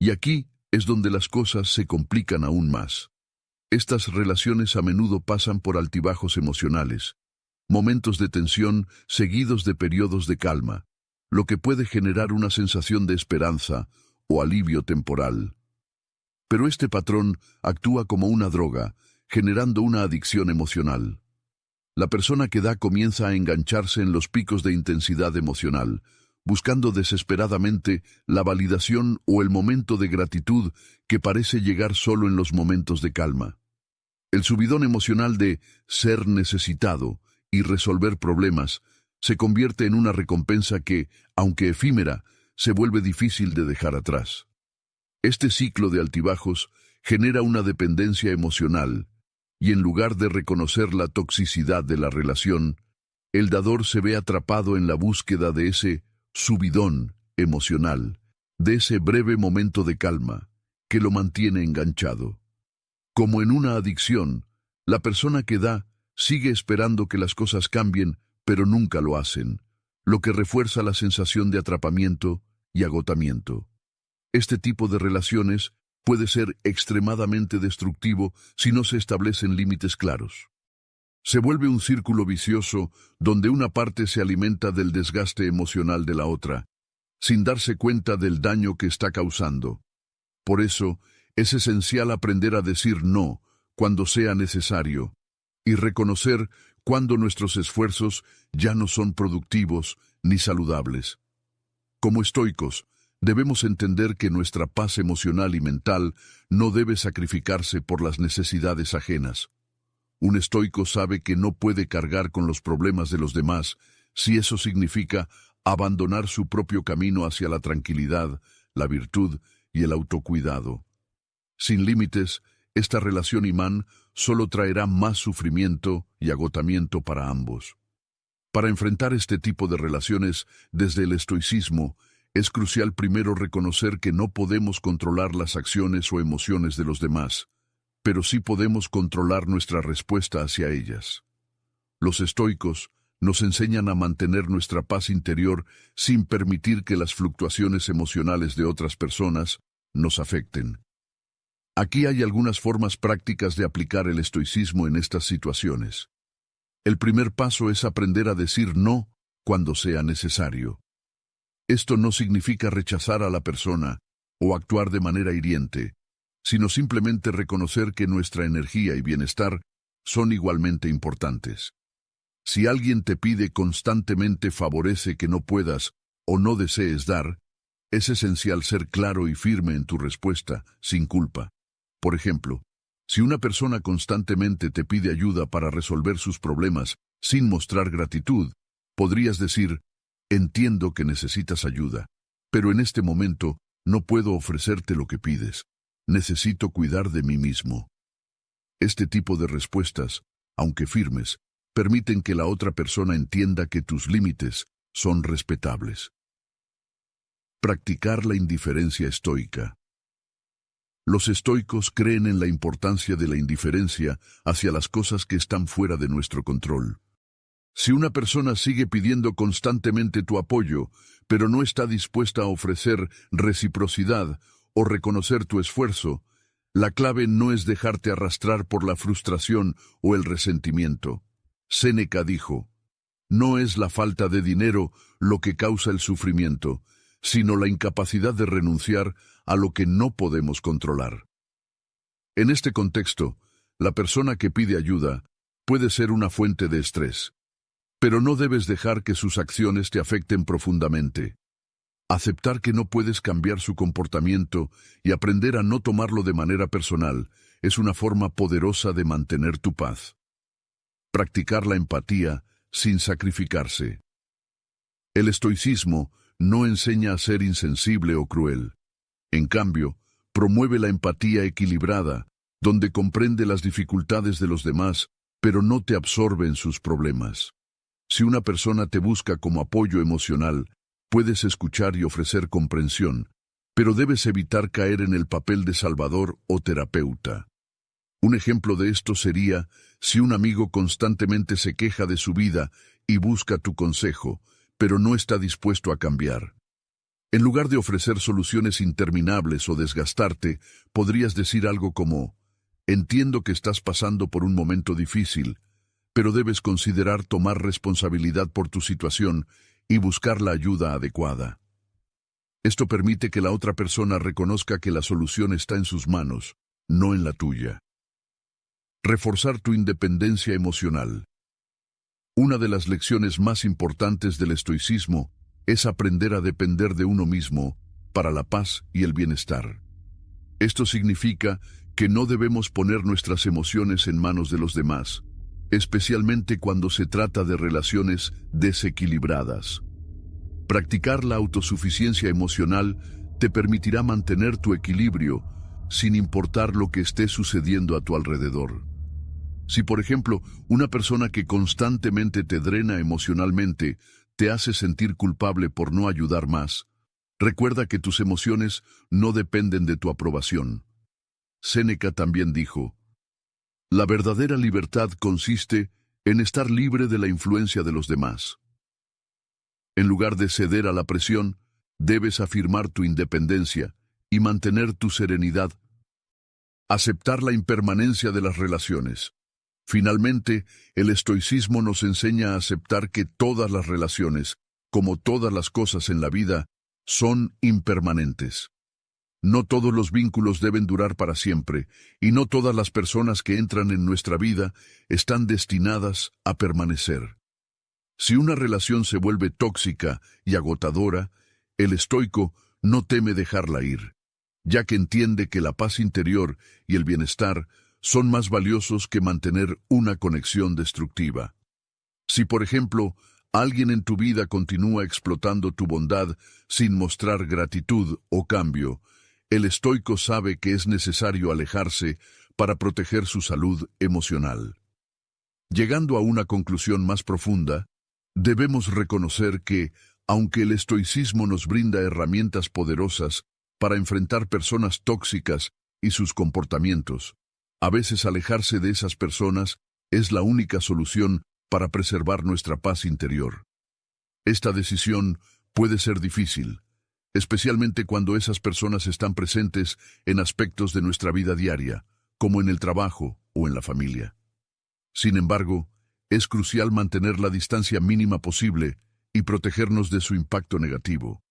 Y aquí es donde las cosas se complican aún más. Estas relaciones a menudo pasan por altibajos emocionales, momentos de tensión seguidos de periodos de calma, lo que puede generar una sensación de esperanza o alivio temporal. Pero este patrón actúa como una droga, generando una adicción emocional. La persona que da comienza a engancharse en los picos de intensidad emocional, buscando desesperadamente la validación o el momento de gratitud que parece llegar solo en los momentos de calma. El subidón emocional de ser necesitado y resolver problemas se convierte en una recompensa que, aunque efímera, se vuelve difícil de dejar atrás. Este ciclo de altibajos genera una dependencia emocional, y en lugar de reconocer la toxicidad de la relación, el dador se ve atrapado en la búsqueda de ese subidón emocional, de ese breve momento de calma que lo mantiene enganchado. Como en una adicción, la persona que da sigue esperando que las cosas cambien, pero nunca lo hacen, lo que refuerza la sensación de atrapamiento y agotamiento. Este tipo de relaciones puede ser extremadamente destructivo si no se establecen límites claros. Se vuelve un círculo vicioso donde una parte se alimenta del desgaste emocional de la otra, sin darse cuenta del daño que está causando. Por eso, es esencial aprender a decir no cuando sea necesario y reconocer cuando nuestros esfuerzos ya no son productivos ni saludables. Como estoicos, Debemos entender que nuestra paz emocional y mental no debe sacrificarse por las necesidades ajenas. Un estoico sabe que no puede cargar con los problemas de los demás si eso significa abandonar su propio camino hacia la tranquilidad, la virtud y el autocuidado. Sin límites, esta relación imán solo traerá más sufrimiento y agotamiento para ambos. Para enfrentar este tipo de relaciones desde el estoicismo, es crucial primero reconocer que no podemos controlar las acciones o emociones de los demás, pero sí podemos controlar nuestra respuesta hacia ellas. Los estoicos nos enseñan a mantener nuestra paz interior sin permitir que las fluctuaciones emocionales de otras personas nos afecten. Aquí hay algunas formas prácticas de aplicar el estoicismo en estas situaciones. El primer paso es aprender a decir no cuando sea necesario. Esto no significa rechazar a la persona o actuar de manera hiriente, sino simplemente reconocer que nuestra energía y bienestar son igualmente importantes. Si alguien te pide constantemente favorece que no puedas o no desees dar, es esencial ser claro y firme en tu respuesta, sin culpa. Por ejemplo, si una persona constantemente te pide ayuda para resolver sus problemas sin mostrar gratitud, podrías decir: entiendo que necesitas ayuda, pero en este momento no puedo ofrecerte lo que pides. Necesito cuidar de mí mismo. Este tipo de respuestas, aunque firmes, permiten que la otra persona entienda que tus límites son respetables. Practicar la indiferencia estoica. Los estoicos creen en la importancia de la indiferencia hacia las cosas que están fuera de nuestro control. Si una persona sigue pidiendo constantemente tu apoyo, pero no está dispuesta a ofrecer reciprocidad o reconocer tu esfuerzo, la clave no es dejarte arrastrar por la frustración o el resentimiento. Séneca dijo: no es la falta de dinero lo que causa el sufrimiento, sino la incapacidad de renunciar a lo que no podemos controlar. En este contexto, la persona que pide ayuda puede ser una fuente de estrés, pero no debes dejar que sus acciones te afecten profundamente. Aceptar que no puedes cambiar su comportamiento y aprender a no tomarlo de manera personal es una forma poderosa de mantener tu paz. Practicar la empatía sin sacrificarse. El estoicismo no enseña a ser insensible o cruel. En cambio, promueve la empatía equilibrada, donde comprende las dificultades de los demás, pero no te absorbe en sus problemas. Si una persona te busca como apoyo emocional, puedes escuchar y ofrecer comprensión, pero debes evitar caer en el papel de salvador o terapeuta. Un ejemplo de esto sería si un amigo constantemente se queja de su vida y busca tu consejo, pero no está dispuesto a cambiar. En lugar de ofrecer soluciones interminables o desgastarte, podrías decir algo como: entiendo que estás pasando por un momento difícil, pero debes considerar tomar responsabilidad por tu situación y buscar la ayuda adecuada. Esto permite que la otra persona reconozca que la solución está en sus manos, no en la tuya. Reforzar tu independencia emocional. Una de las lecciones más importantes del estoicismo es aprender a depender de uno mismo para la paz y el bienestar. Esto significa que no debemos poner nuestras emociones en manos de los demás, especialmente cuando se trata de relaciones desequilibradas. Practicar la autosuficiencia emocional te permitirá mantener tu equilibrio sin importar lo que esté sucediendo a tu alrededor. Si, por ejemplo, una persona que constantemente te drena emocionalmente te hace sentir culpable por no ayudar más, recuerda que tus emociones no dependen de tu aprobación. Séneca también dijo: la verdadera libertad consiste en estar libre de la influencia de los demás. En lugar de ceder a la presión, debes afirmar tu independencia y mantener tu serenidad. Aceptar la impermanencia de las relaciones. Finalmente, el estoicismo nos enseña a aceptar que todas las relaciones, como todas las cosas en la vida, son impermanentes. No todos los vínculos deben durar para siempre, y no todas las personas que entran en nuestra vida están destinadas a permanecer. Si una relación se vuelve tóxica y agotadora, el estoico no teme dejarla ir, ya que entiende que la paz interior y el bienestar son más valiosos que mantener una conexión destructiva. Si, por ejemplo, alguien en tu vida continúa explotando tu bondad sin mostrar gratitud o cambio, el estoico sabe que es necesario alejarse para proteger su salud emocional. Llegando a una conclusión más profunda, debemos reconocer que, aunque el estoicismo nos brinda herramientas poderosas para enfrentar personas tóxicas y sus comportamientos, a veces alejarse de esas personas es la única solución para preservar nuestra paz interior. Esta decisión puede ser difícil, especialmente cuando esas personas están presentes en aspectos de nuestra vida diaria, como en el trabajo o en la familia. Sin embargo, es crucial mantener la distancia mínima posible y protegernos de su impacto negativo.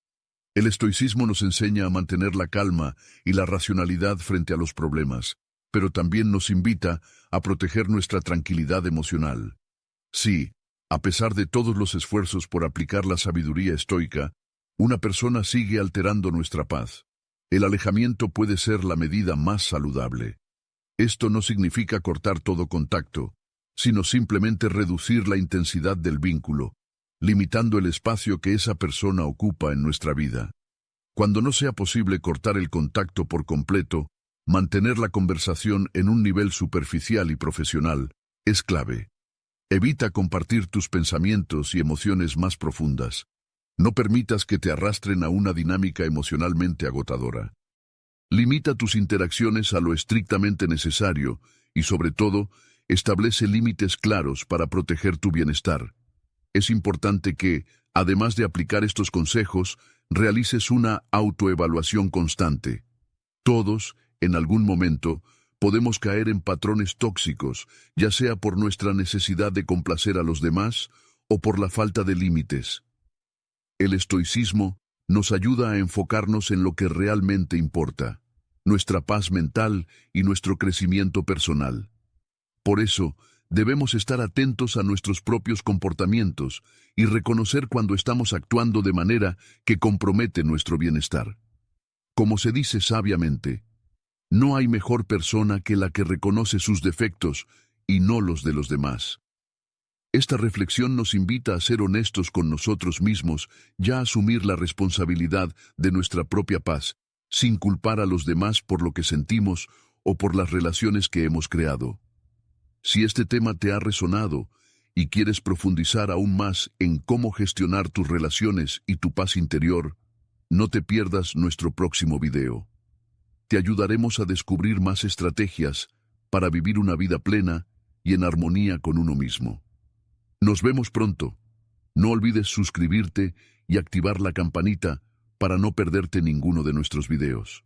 El estoicismo nos enseña a mantener la calma y la racionalidad frente a los problemas, pero también nos invita a proteger nuestra tranquilidad emocional. Sí, a pesar de todos los esfuerzos por aplicar la sabiduría estoica, una persona sigue alterando nuestra paz. El alejamiento puede ser la medida más saludable. Esto no significa cortar todo contacto, sino simplemente reducir la intensidad del vínculo, limitando el espacio que esa persona ocupa en nuestra vida. Cuando no sea posible cortar el contacto por completo, mantener la conversación en un nivel superficial y profesional es clave. Evita compartir tus pensamientos y emociones más profundas. No permitas que te arrastren a una dinámica emocionalmente agotadora. Limita tus interacciones a lo estrictamente necesario y, sobre todo, establece límites claros para proteger tu bienestar. Es importante que, además de aplicar estos consejos, realices una autoevaluación constante. Todos, en algún momento, podemos caer en patrones tóxicos, ya sea por nuestra necesidad de complacer a los demás o por la falta de límites. El estoicismo nos ayuda a enfocarnos en lo que realmente importa, nuestra paz mental y nuestro crecimiento personal. Por eso, debemos estar atentos a nuestros propios comportamientos y reconocer cuando estamos actuando de manera que compromete nuestro bienestar. Como se dice sabiamente, no hay mejor persona que la que reconoce sus defectos y no los de los demás. Esta reflexión nos invita a ser honestos con nosotros mismos y a asumir la responsabilidad de nuestra propia paz, sin culpar a los demás por lo que sentimos o por las relaciones que hemos creado. Si este tema te ha resonado y quieres profundizar aún más en cómo gestionar tus relaciones y tu paz interior, no te pierdas nuestro próximo video. Te ayudaremos a descubrir más estrategias para vivir una vida plena y en armonía con uno mismo. Nos vemos pronto. No olvides suscribirte y activar la campanita para no perderte ninguno de nuestros videos.